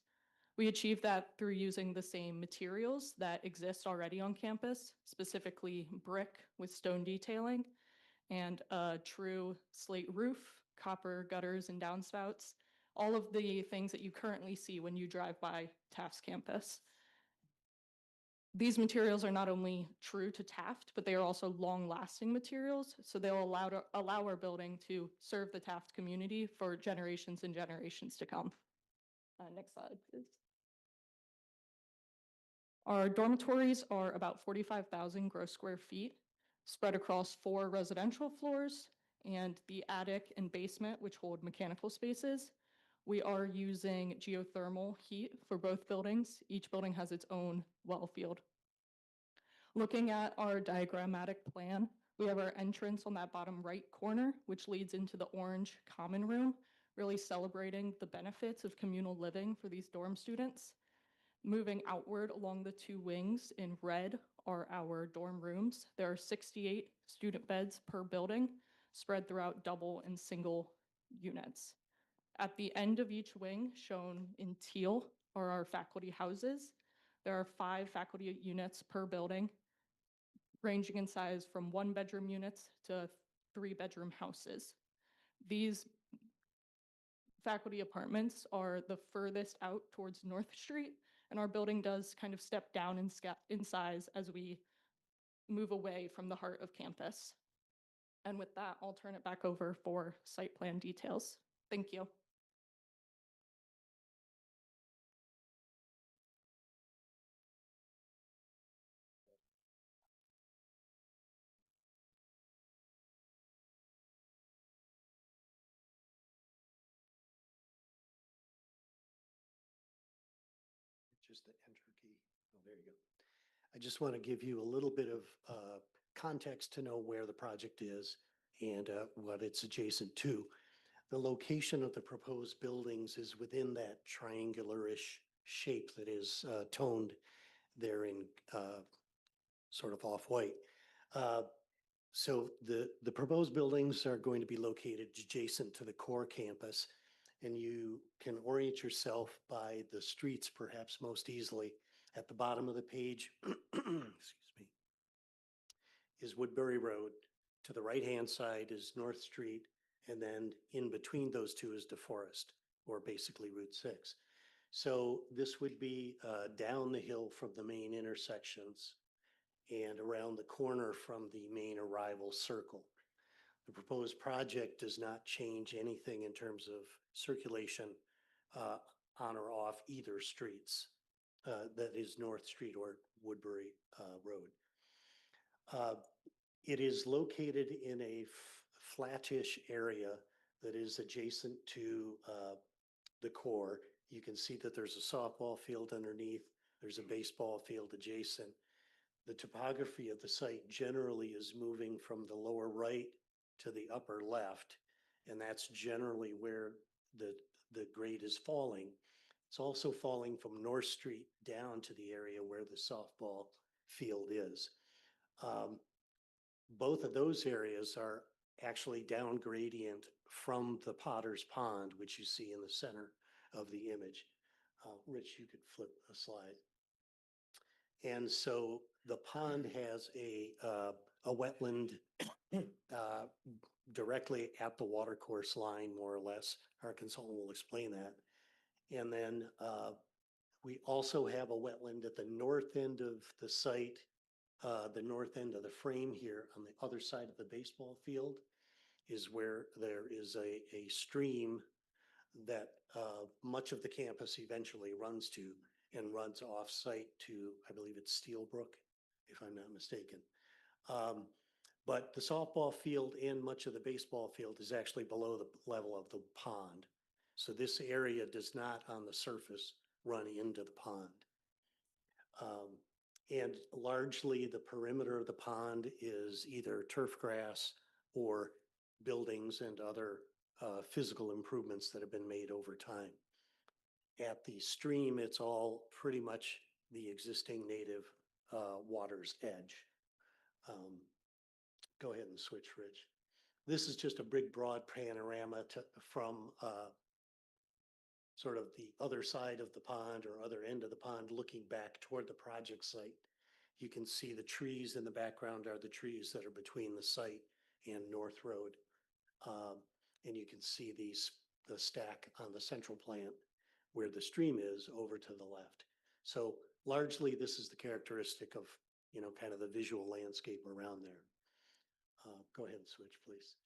We achieved that through using the same materials that exist already on campus, specifically brick with stone detailing and a true slate roof, copper gutters and downspouts, all of the things that you currently see when you drive by Taft's campus. These materials are not only true to Taft, but they are also long-lasting materials, so they'll allow our building to serve the Taft community for generations and generations to come. Next slide, please. Our dormitories are about 45,000 gross square feet, spread across 4 residential floors and the attic and basement, which hold mechanical spaces. We are using geothermal heat for both buildings. Each building has its own well field. Looking at our diagrammatic plan, we have our entrance on that bottom right corner, which leads into the orange common room, really celebrating the benefits of communal living for these dorm students. Moving outward along the 2 wings in red are our dorm rooms. There are 68 student beds per building, spread throughout double and single units. At the end of each wing, shown in teal, are our faculty houses. There are 5 faculty units per building, ranging in size from 1-bedroom units to 3-bedroom houses. These faculty apartments are the furthest out towards North Street, and our building does kind of step down in size as we move away from the heart of campus. And with that, I'll turn it back over for site plan details. Thank you. Just the enter key. Oh, there you go. I just want to give you a little bit of context to know where the project is and what it's adjacent to. The location of the proposed buildings is within that triangular-ish shape that is toned there in sort of off-white. So the proposed buildings are going to be located adjacent to the core campus. And you can orient yourself by the streets perhaps most easily. At the bottom of the page, excuse me, is Woodbury Road. To the right-hand side is North Street. And then in between those two is DeForest, or basically Route 6. So this would be down the hill from the main intersections and around the corner from the main arrival circle. The proposed project does not change anything in terms of circulation on or off either streets. That is North Street or Woodbury Road. It is located in a flattish area that is adjacent to the core. You can see that there's a softball field underneath. There's a baseball field adjacent. The topography of the site generally is moving from the lower right to the upper left, and that's generally where the grade is falling. It's also falling from North Street down to the area where the softball field is. Both of those areas are actually down gradient from the Potter's Pond, which you see in the center of the image. Rich, you could flip a slide. And so the pond has a wetland directly at the water course line, more or less. Our consultant will explain that. And then we also have a wetland at the north end of the site, the north end of the frame here on the other side of the baseball field is where there is a stream that much of the campus eventually runs to and runs off-site to, I believe it's Steel Brook, if I'm not mistaken. But the softball field and much of the baseball field is actually below the level of the pond. So this area does not on the surface run into the pond. And largely the perimeter of the pond is either turf grass or buildings and other physical improvements that have been made over time. At the stream, it's all pretty much the existing native water's edge. Go ahead and switch, Rich. This is just a big broad panorama from sort of the other side of the pond or other end of the pond looking back toward the project site. You can see the trees in the background are the trees that are between the site and North Road. And you can see the stack on the central plant where the stream is over to the left. So largely this is the characteristic of, kind of the visual landscape around there. Go ahead and switch, please.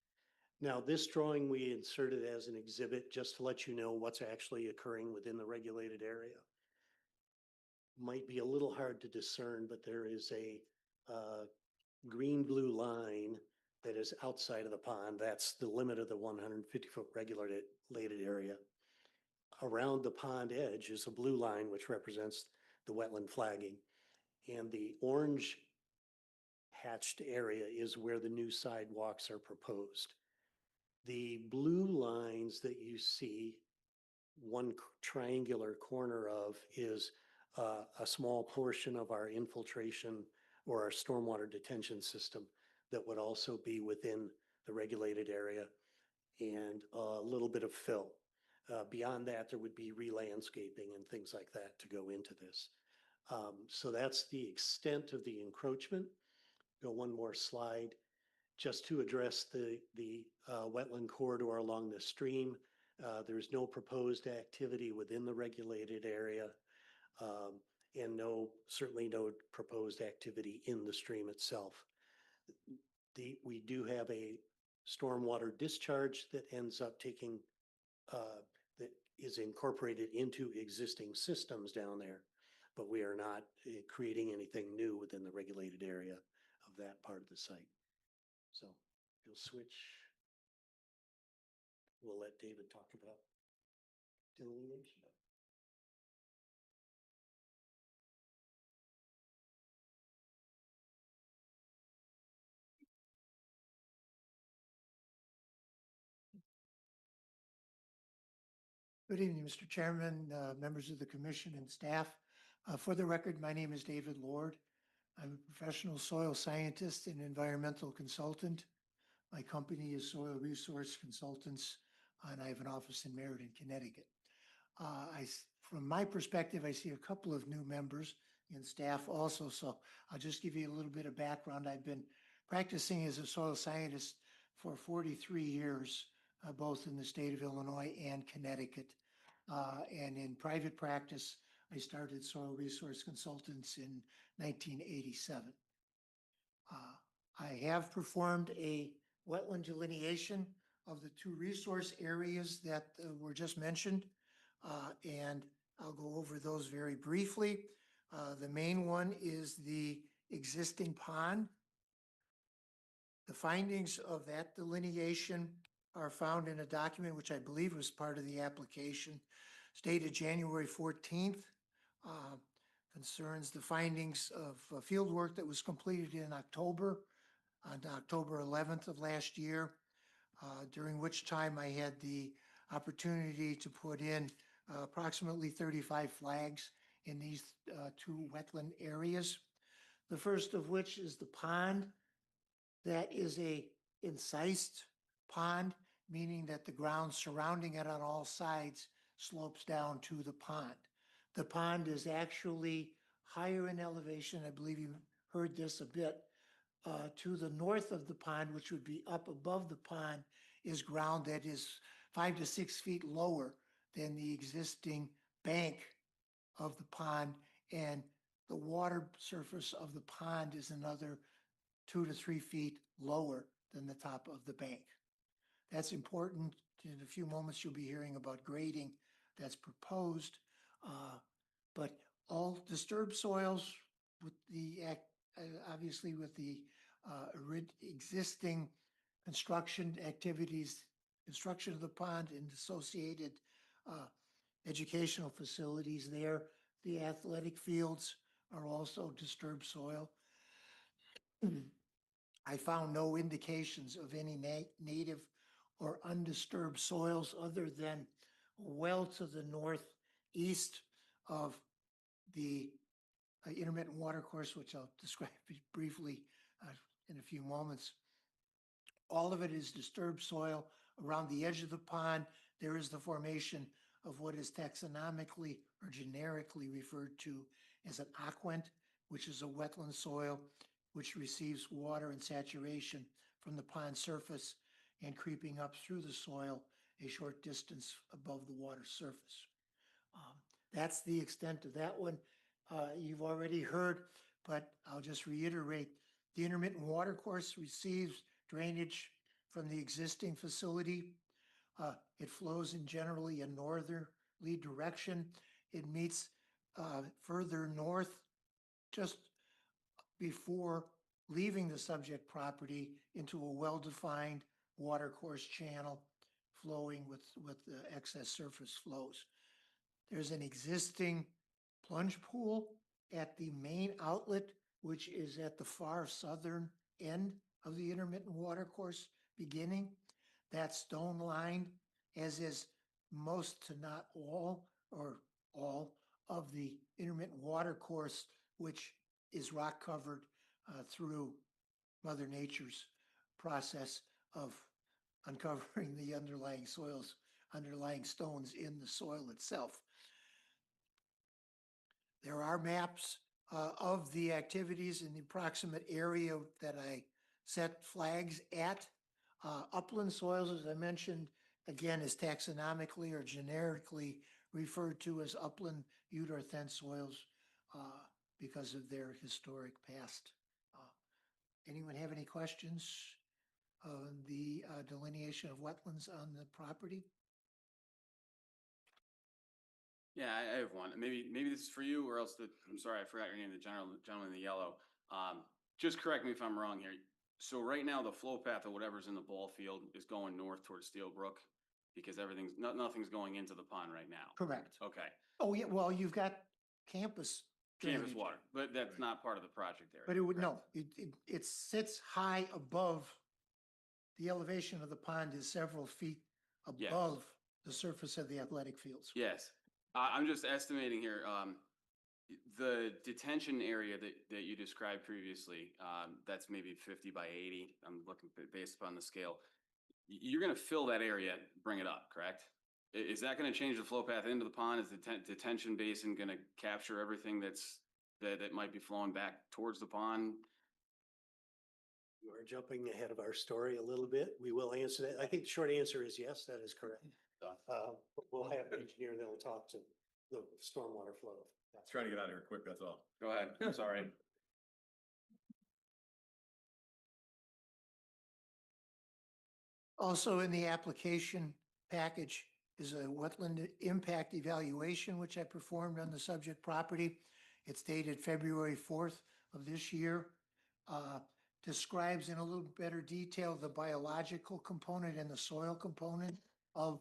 Now, this drawing we inserted as an exhibit just to let you know what's actually occurring within the regulated area. Might be a little hard to discern, but there is a green-blue line that is outside of the pond. That's the limit of the 150-foot regulated area. Around the pond edge is a blue line, which represents the wetland flagging. And the orange hatched area is where the new sidewalks are proposed. The blue lines that you see, one triangular corner of, is a small portion of our infiltration or our stormwater detention system that would also be within the regulated area, and a little bit of fill. Beyond that, there would be re-landscaping and things like that to go into this. So that's the extent of the encroachment. Go one more slide. Just to address the wetland corridor along the stream, there's no proposed activity within the regulated area, and certainly no proposed activity in the stream itself. We do have a stormwater discharge that ends up taking, that is incorporated into existing systems down there, but we are not creating anything new within the regulated area of that part of the site. So you'll switch. We'll let David talk about delineation. Good evening, Mr. Chairman, members of the commission and staff. For the record, my name is David Lord. I'm a professional soil scientist and environmental consultant. My company is Soil Resource Consultants, and I have an office in Meriden, Connecticut. From my perspective, I see a couple of new members and staff also, so I'll just give you a little bit of background. I've been practicing as a soil scientist for 43 years, both in the state of Illinois and Connecticut. And in private practice, I started Soil Resource Consultants in 1987. I have performed a wetland delineation of the two resource areas that were just mentioned. And I'll go over those very briefly. The main one is the existing pond. The findings of that delineation are found in a document which I believe was part of the application, dated January 14th. Concerns the findings of field work that was completed in October, on October 11th of last year, during which time I had the opportunity to put in approximately 35 flags in these two wetland areas. The first of which is the pond. That is a incised pond, meaning that the ground surrounding it on all sides slopes down to the pond. The pond is actually higher in elevation. I believe you heard this a bit. To the north of the pond, which would be up above the pond, is ground that is 5 to 6 feet lower than the existing bank of the pond, and the water surface of the pond is another 2 to 3 feet lower than the top of the bank. That's important. In a few moments, you'll be hearing about grading that's proposed. But all disturbed soils with the, obviously with the existing construction activities, construction of the pond and associated educational facilities there. The athletic fields are also disturbed soil. I found no indications of any native or undisturbed soils other than well to the northeast of the intermittent water course, which I'll describe briefly in a few moments. All of it is disturbed soil. Around the edge of the pond, there is the formation of what is taxonomically or generically referred to as an aquant, which is a wetland soil which receives water and saturation from the pond surface and creeping up through the soil a short distance above the water surface. That's the extent of that one. You've already heard, but I'll just reiterate. The intermittent water course receives drainage from the existing facility. It flows in generally a northerly direction. It meets further north just before leaving the subject property into a well-defined water course channel flowing with the excess surface flows. There's an existing plunge pool at the main outlet, which is at the far southern end of the intermittent water course beginning. That's stone lined, as is most to not all or all of the intermittent water course, which is rock covered through Mother Nature's process of uncovering the underlying soils, underlying stones in the soil itself. There are maps of the activities in the approximate area that I set flags at. Upland soils, as I mentioned, again, is taxonomically or generically referred to as upland Udarthen soils because of their historic past. Anyone have any questions on the delineation of wetlands on the property? Yeah, I have one. Maybe this is for you, or else I'm sorry, I forgot your name, the gentleman in the yellow. Just correct me if I'm wrong here. So right now, the flow path of whatever's in the ball field is going north towards Steel Brook because nothing's going into the pond right now. Correct. Okay. Oh, yeah, well, you've got campus Campus drainage. water, but that's not part of the project area. But it would, correct? no, it sits high above, the elevation of the pond is several feet Yes. above the surface of the athletic fields. Yes. I'm just estimating here. The detention area that you described previously, that's maybe 50 by 80. I'm looking based upon the scale. You're going to fill that area, bring it up, correct? Is that going to change the flow path into the pond? Is the detention basin going to capture everything that might be flowing back towards the pond? You are jumping ahead of our story a little bit. We will answer that. I think the short answer is yes, that is correct. But we'll have an engineer that will talk to the stormwater flow. Trying to get out of here quick, that's all. Go ahead. Sorry. Also in the application package is a wetland impact evaluation, which I performed on the subject property. It's dated February 4th of this year. Describes in a little better detail the biological component and the soil component of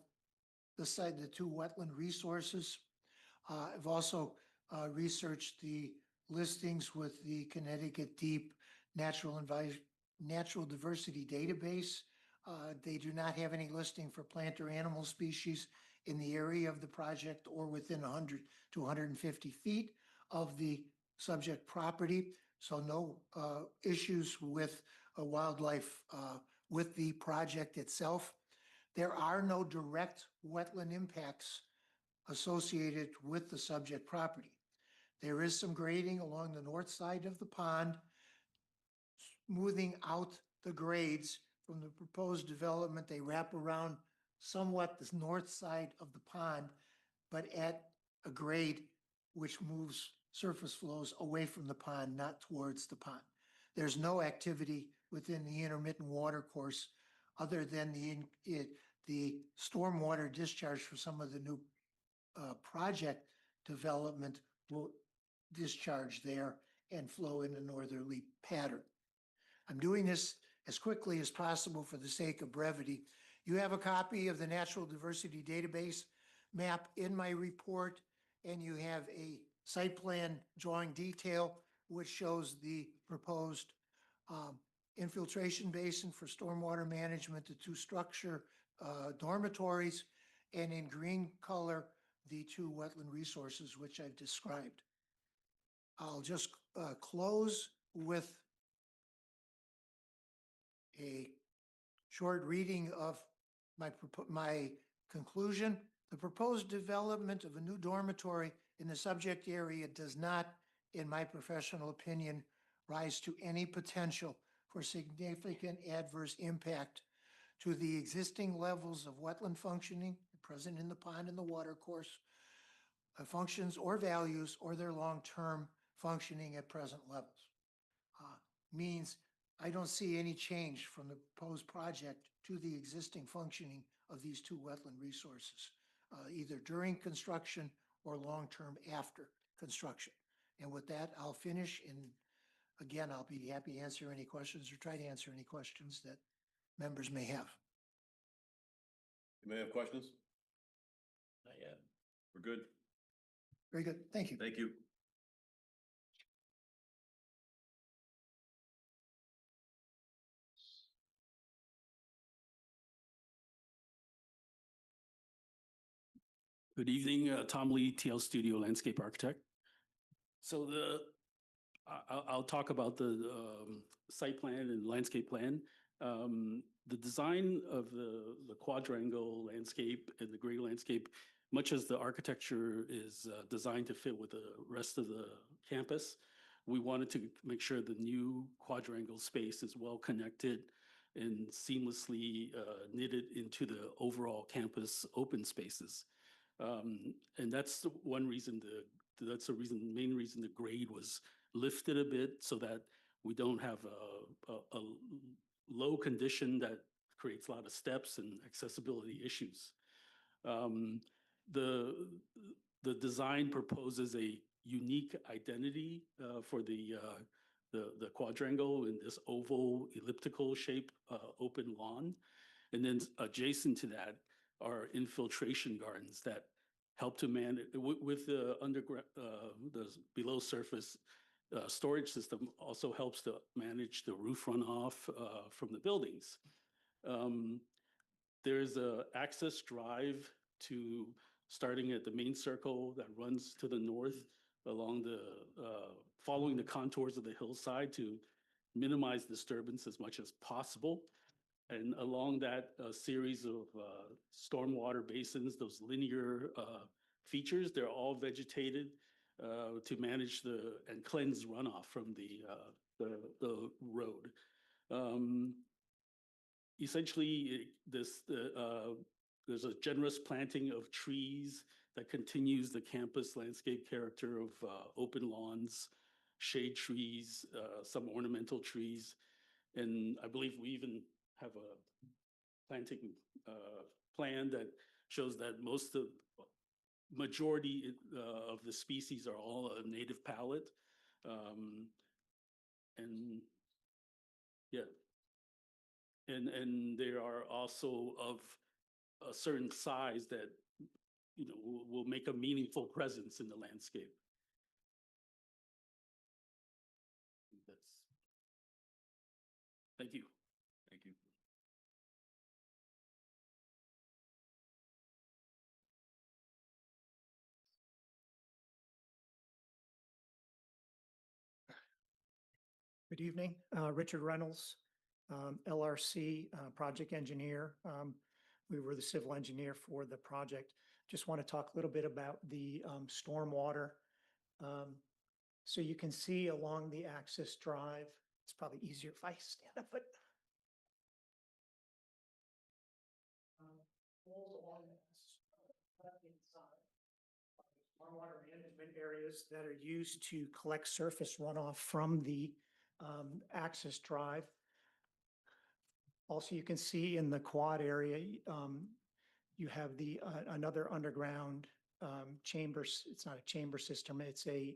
the site, the two wetland resources. I've also researched the listings with the Connecticut Deep Natural Diversity Database. They do not have any listing for plant or animal species in the area of the project or within 100 to 150 feet of the subject property. So no issues with wildlife with the project itself. There are no direct wetland impacts associated with the subject property. There is some grading along the north side of the pond, smoothing out the grades from the proposed development. They wrap around somewhat the north side of the pond, but at a grade which moves surface flows away from the pond, not towards the pond. There's no activity within the intermittent water course other than the stormwater discharge for some of the new project development will discharge there and flow in a northerly pattern. I'm doing this as quickly as possible for the sake of brevity. You have a copy of the Natural Diversity Database map in my report, and you have a site plan drawing detail which shows the proposed infiltration basin for stormwater management, the two structure dormitories, and in green color, the two wetland resources which I've described. I'll just close with a short reading of my conclusion. The proposed development of a new dormitory in the subject area does not, in my professional opinion, rise to any potential for significant adverse impact to the existing levels of wetland functioning present in the pond and the water course, functions or values, or their long-term functioning at present levels. Means I don't see any change from the proposed project to the existing functioning of these two wetland resources, either during construction or long-term after construction. And with that, I'll finish, and again, I'll be happy to answer any questions or try to answer any questions that members may have. You may have questions? Not yet. We're good? Very good. Thank you. Thank you. Good evening, Tom Lee, TL Studio Landscape Architect. So I'll talk about the site plan and landscape plan. The design of the quadrangle landscape and the gray landscape, much as the architecture is designed to fit with the rest of the campus, we wanted to make sure the new quadrangle space is well connected and seamlessly knitted into the overall campus open spaces. And that's the one reason main reason the grade was lifted a bit so that we don't have a low condition that creates a lot of steps and accessibility issues. The design proposes a unique identity for the quadrangle in this oval elliptical shape open lawn. And then adjacent to that are infiltration gardens that help to manage with the underground, the below surface storage system also helps to manage the roof runoff from the buildings. There's a access drive to starting at the main circle that runs to the north along the, following the contours of the hillside to minimize disturbance as much as possible. And along that series of stormwater basins, those linear features, they're all vegetated to manage and cleanse runoff from the road. Essentially, there's a generous planting of trees that continues the campus landscape character of open lawns, shade trees, some ornamental trees. And I believe we even have a planting plan that shows that majority of the species are all a native palette. And yeah. And they are also of a certain size that, you know, will make a meaningful presence in the landscape. Thank you. Thank you. Good evening, Richard Reynolds, LRC project engineer. We were the civil engineer for the project. Just want to talk a little bit about the stormwater. So you can see along the access drive, it's probably easier if I stand up, but all along the left-hand side, stormwater management areas that are used to collect surface runoff from the access drive. Also, you can see in the quad area, you have another underground chambers. It's not a chamber system. It's a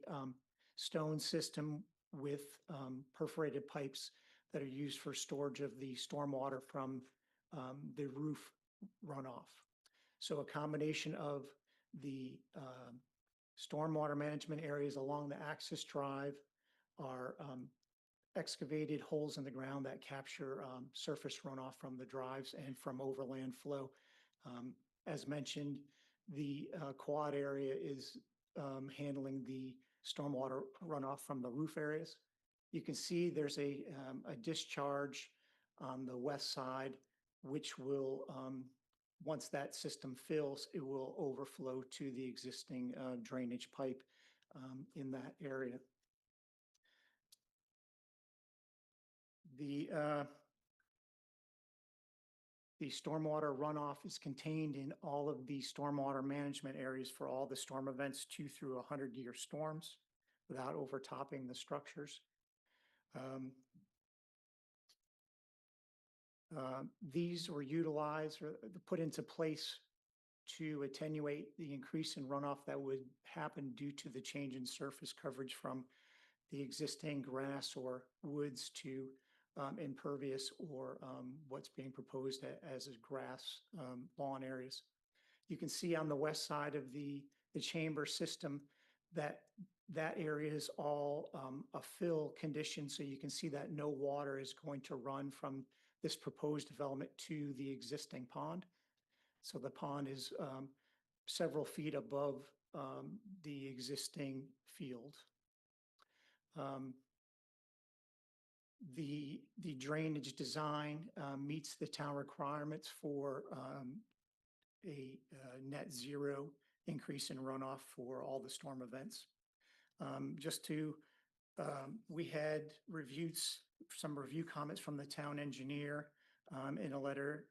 stone system with perforated pipes that are used for storage of the stormwater from the roof runoff. So a combination of the stormwater management areas along the access drive are excavated holes in the ground that capture surface runoff from the drives and from overland flow. As mentioned, the quad area is handling the stormwater runoff from the roof areas. You can see there's a discharge on the west side, which will, once that system fills, it will overflow to the existing drainage pipe in that area. The stormwater runoff is contained in all of the stormwater management areas for all the storm events 2 through 100-year storms without overtopping the structures. These were utilized or put into place to attenuate the increase in runoff that would happen due to the change in surface coverage from the existing grass or woods to impervious or what's being proposed as a grass lawn areas. You can see on the west side of the chamber system that area is all a fill condition. So you can see that no water is going to run from this proposed development to the existing pond. So the pond is several feet above the existing field. The drainage design meets the town requirements for a net zero increase in runoff for all the storm events. We had reviewed some review comments from the town engineer in a letter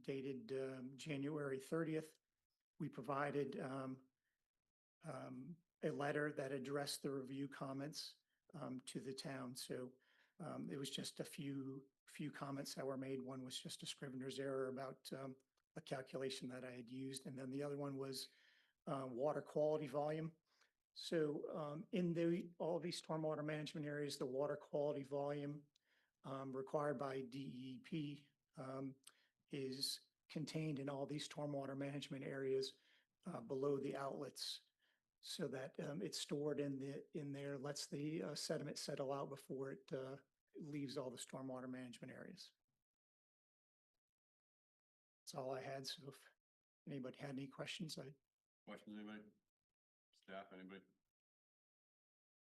dated January 30th. We provided a letter that addressed the review comments to the town. So it was just a few comments that were made. One was just a scrivener's error about a calculation that I had used. And then the other one was water quality volume. So in all these stormwater management areas, the water quality volume required by DEP is contained in all these stormwater management areas below the outlets, so that it's stored in there, lets the sediment settle out before it leaves all the stormwater management areas. That's all I had. So if anybody had any questions, Questions, anybody? Staff, anybody?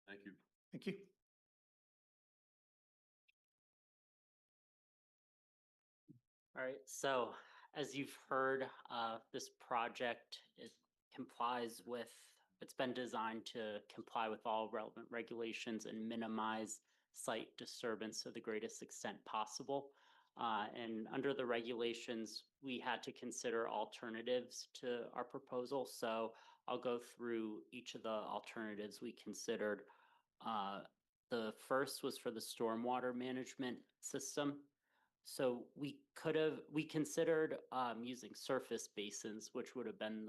Thank you. Thank you. All right, so as you've heard, this project, it complies with, it's been designed to comply with all relevant regulations and minimize site disturbance to the greatest extent possible. And under the regulations, we had to consider alternatives to our proposal. So I'll go through each of the alternatives we considered. The first was for the stormwater management system. So we considered using surface basins, which would have been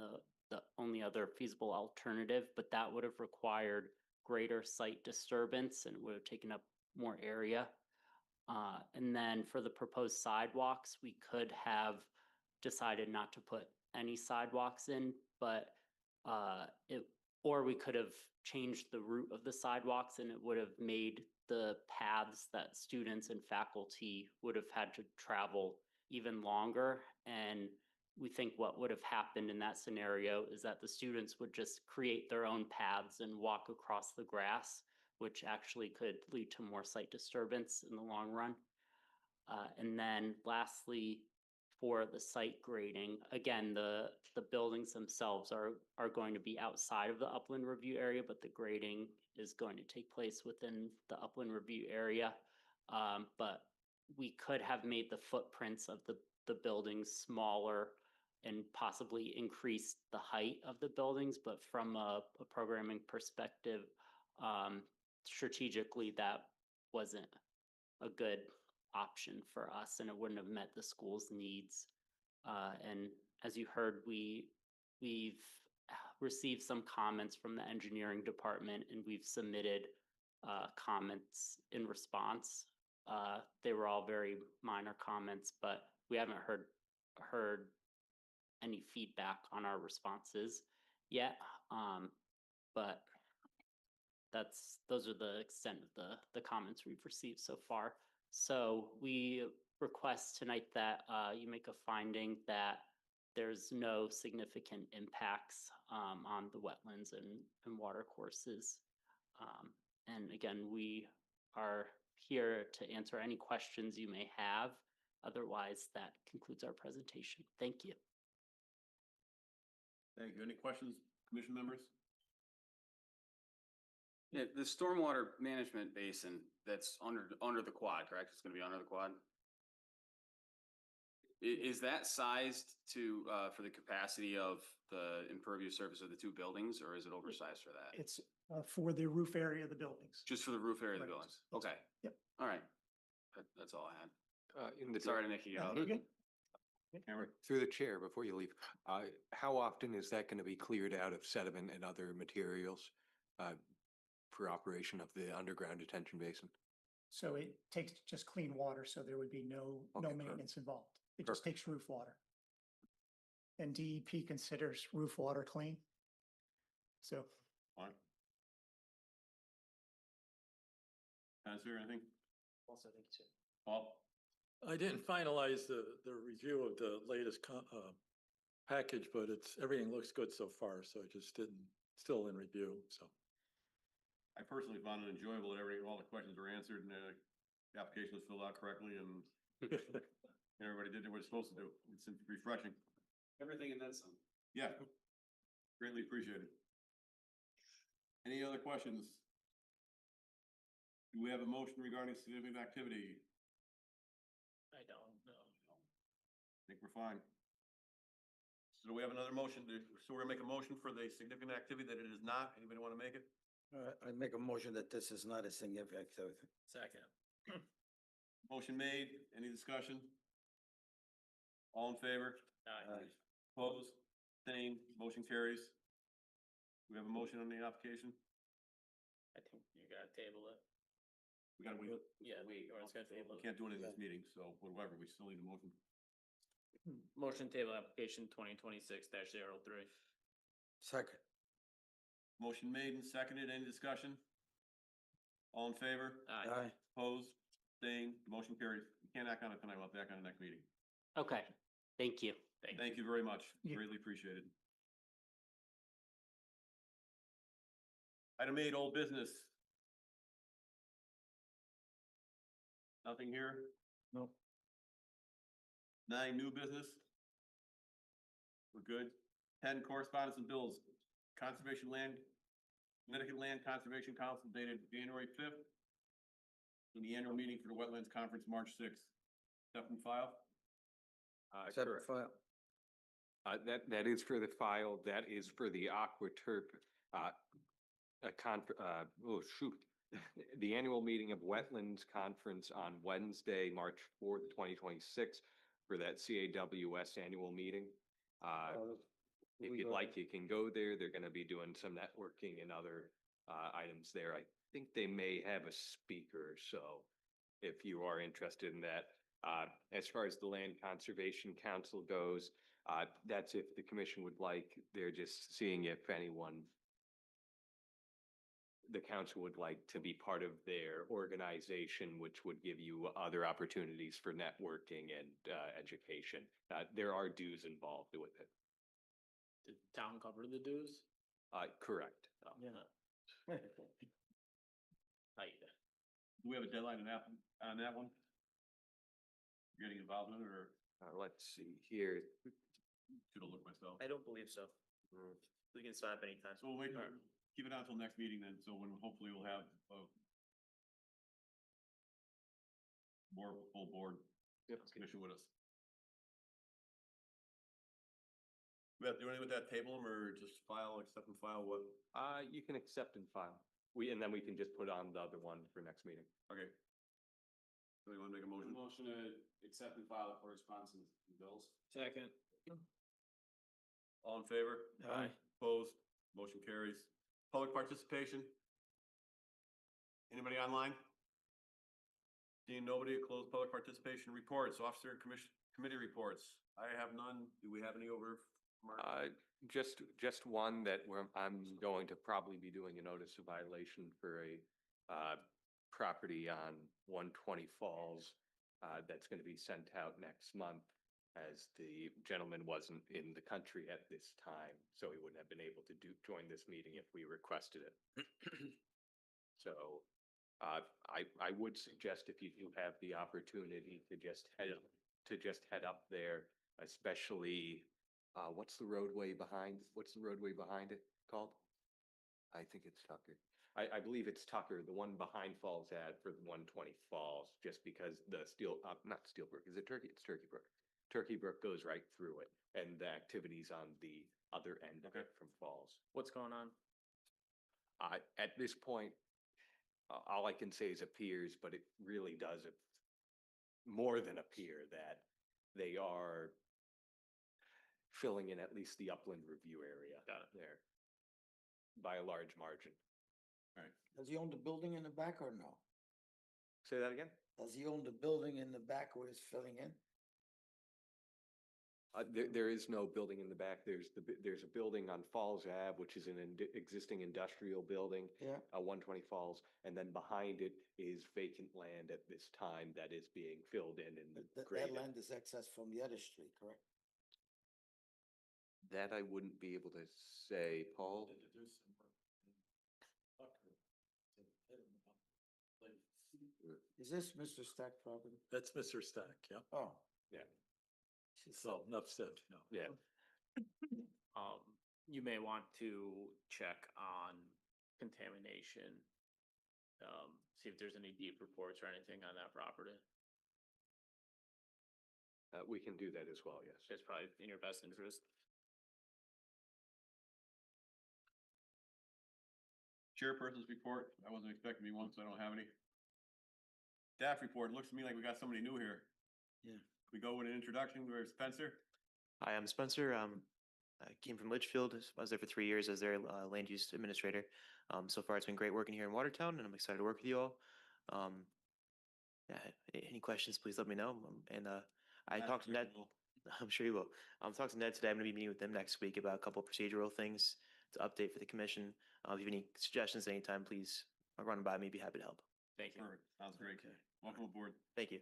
the only other feasible alternative, but that would have required greater site disturbance and would have taken up more area. And then for the proposed sidewalks, we could have decided not to put any sidewalks in, but or we could have changed the route of the sidewalks and it would have made the paths that students and faculty would have had to travel even longer. And we think what would have happened in that scenario is that the students would just create their own paths and walk across the grass, which actually could lead to more site disturbance in the long run. And then lastly, for the site grading, again, the buildings themselves are going to be outside of the upland review area, but the grading is going to take place within the upland review area. But we could have made the footprints of the buildings smaller and possibly increase the height of the buildings, but from a programming perspective, strategically, that wasn't a good option for us and it wouldn't have met the school's needs. And as you heard, we've received some comments from the engineering department and we've submitted comments in response. They were all very minor comments, but we haven't heard any feedback on our responses yet. But those are the extent of the comments we've received so far. So we request tonight that you make a finding that there's no significant impacts on the wetlands and water courses. And again, we are here to answer any questions you may have. Otherwise, that concludes our presentation. Thank you. Thank you. Any questions, commission members? Yeah, the stormwater management basin that's under the quad, correct? It's gonna be under the quad? Is that sized to, for the capacity of the impervious surface of the two buildings, or is it oversized for that? It's for the roof area of the buildings. Just for the roof area of the Correct. buildings? Okay. Yep. All right. That's all I had. In the Sorry to make you get No, out. you're good. Cameron? Through the chair, before you leave, how often is that going to be cleared out of sediment and other materials for operation of the underground detention basin? So it takes just clean water, so there would be no Okay, perfect. maintenance involved. It just Perfect. takes roof water. And DEP considers roof water clean. So Fine. Answer anything? Also, thank you, sir. Paul? I didn't finalize the review of the latest package, but everything looks good so far, so it just still in review, so. I personally found it enjoyable that all the questions were answered and the application was filled out correctly and everybody did what it's supposed to do. It's refreshing. Everything and then some. Yeah. Greatly appreciated. Any other questions? Do we have a motion regarding significant activity? I don't know. I think we're fine. So do we have another motion so we're gonna make a motion for the significant activity that it is not? Anybody want to make it? I make a motion that this is not a significant activity. Second. Motion made. Any discussion? All in favor? Aye. Opposed? Same. Motion carries. We have a motion on the application? I think you gotta table it. We gotta wait. Yeah, or it's gonna table. We can't do anything this meeting, so whatever, we still need a motion. Motion table application 2026-03. Second. Motion made and seconded. Any discussion? All in favor? Aye. Opposed? Staying? Motion carries. We can't act on it tonight. We'll have to act on it next meeting. Okay, thank you. Thank you very much. Yeah. Greatly appreciated. Item 8, old business. Nothing here? No. 9, new business? We're good. 10, correspondence and bills. Conservation Land, Connecticut Land Conservation Council dated January 5th. And the annual meeting for the Wetlands Conference, March 6th. Step and file? Correct. That is for the file, that is for the AquaTurf, the annual meeting of Wetlands Conference on Wednesday, March 4th, 2026, for that CAWS annual meeting. If you'd like, you can go there. They're gonna be doing some networking and other items there. I think they may have a speaker, so if you are interested in that. As far as the Land Conservation Council goes, that's if the commission would like, they're just seeing if anyone, the council would like to be part of their organization, which would give you other opportunities for networking and education. There are dues involved with it. Did town cover the dues? Correct. Yeah. Tight. Do we have a deadline on that one? Getting involved in it, or Let's see here. should have looked myself? I don't believe so. We can stop anytime. So we'll wait, keep it on until next meeting then, so when hopefully we'll have a more full board commission with us. We have to do anything with that, table them, or just file, accept and file what? You can accept and file. And then we can just put on the other one for next meeting. Okay. So you wanna make a motion? Motion to accept and file the correspondence and bills. Second. All in favor? Aye. Opposed? Motion carries. Public participation? Anybody online? Seeing nobody, close public participation. Reports, officer and commission, committee reports. I have none. Do we have any over? Mark? Just one that I'm going to probably be doing a notice of violation for a property on 120 Falls that's going to be sent out next month, as the gentleman wasn't in the country at this time, so he wouldn't have been able to join this meeting if we requested it. So I would suggest, if you do have the opportunity, to just head up there, especially what's the roadway behind it called? I think it's Tucker. I believe it's Tucker, the one behind Falls Ave for the 120 Falls, just because the not Steelbrook, is it Turkey? It's Turkey Brook. Turkey Brook goes right through it, and the activities on the other end of it from Falls. What's going on? At this point, all I can say is appears, but it really does more than appear that they are filling in at least the upland review area there by a large margin. Does he own the building in the back or no? Say that again? Does he own the building in the back where it's filling in? There is no building in the back. There's a building on Falls Ave, which is an existing industrial building. Yeah. 120 Falls, and then behind it is vacant land at this time that is being filled in and That graded. land is accessed from the other street, correct? That I wouldn't be able to say, Paul. Is this Mr. Stack property? That's Mr. Stack, yeah. Oh. Yeah. So enough said, no. Yeah. You may want to check on contamination. See if there's any deep reports or anything on that property. We can do that as well, yes. It's probably in your best interest. Chairperson's report. I wasn't expecting me one, so I don't have any. Staff report. Looks to me like we got somebody new here. Yeah. We go with an introduction. Where's Spencer? Hi, I'm Spencer. I came from Litchfield. I was there for 3 years as their land use administrator. So far, it's been great working here in Watertown, and I'm excited to work with you all. Yeah, any questions, please let me know. And I talked to Ned. I'm sure you will. I'm talking to Ned today. I'm going to be meeting with them next week about a couple of procedural things to update for the commission. If you have any suggestions anytime, please run by me. Be happy to help. Thank you. Perfect. Sounds great. Welcome aboard. Thank you.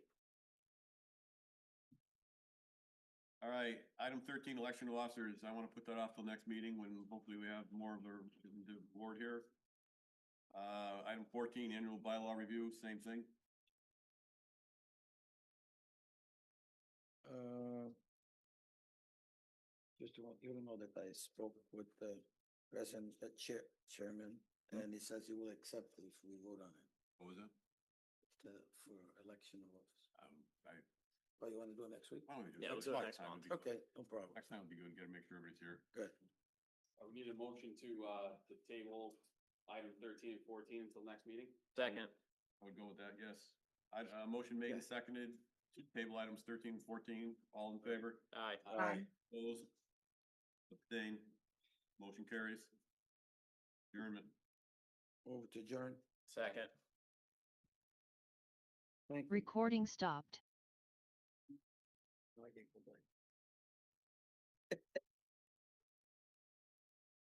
All right, item 13, election of officers. I want to put that off till next meeting when hopefully we have more of the board here. Item 14, annual bylaw review, same thing. Just want you to know that I spoke with the president, the chairman, and he says he will accept it if we vote on it, What was that? for election of office. I, Oh, you want to do it next week? I don't think. Yeah, we'll do it next month. Okay, no problem. Next time would be good, gotta make sure everybody's here. Good. We need a motion to table item 13 and 14 until next meeting. Second. I would go with that, yes. Motion made and seconded to table items 13 and 14, all in favor? Aye. Opposed? Abstain? Motion carries. Adjournment. Move to adjourn. Second. Thank you. Recording stopped. I can go back.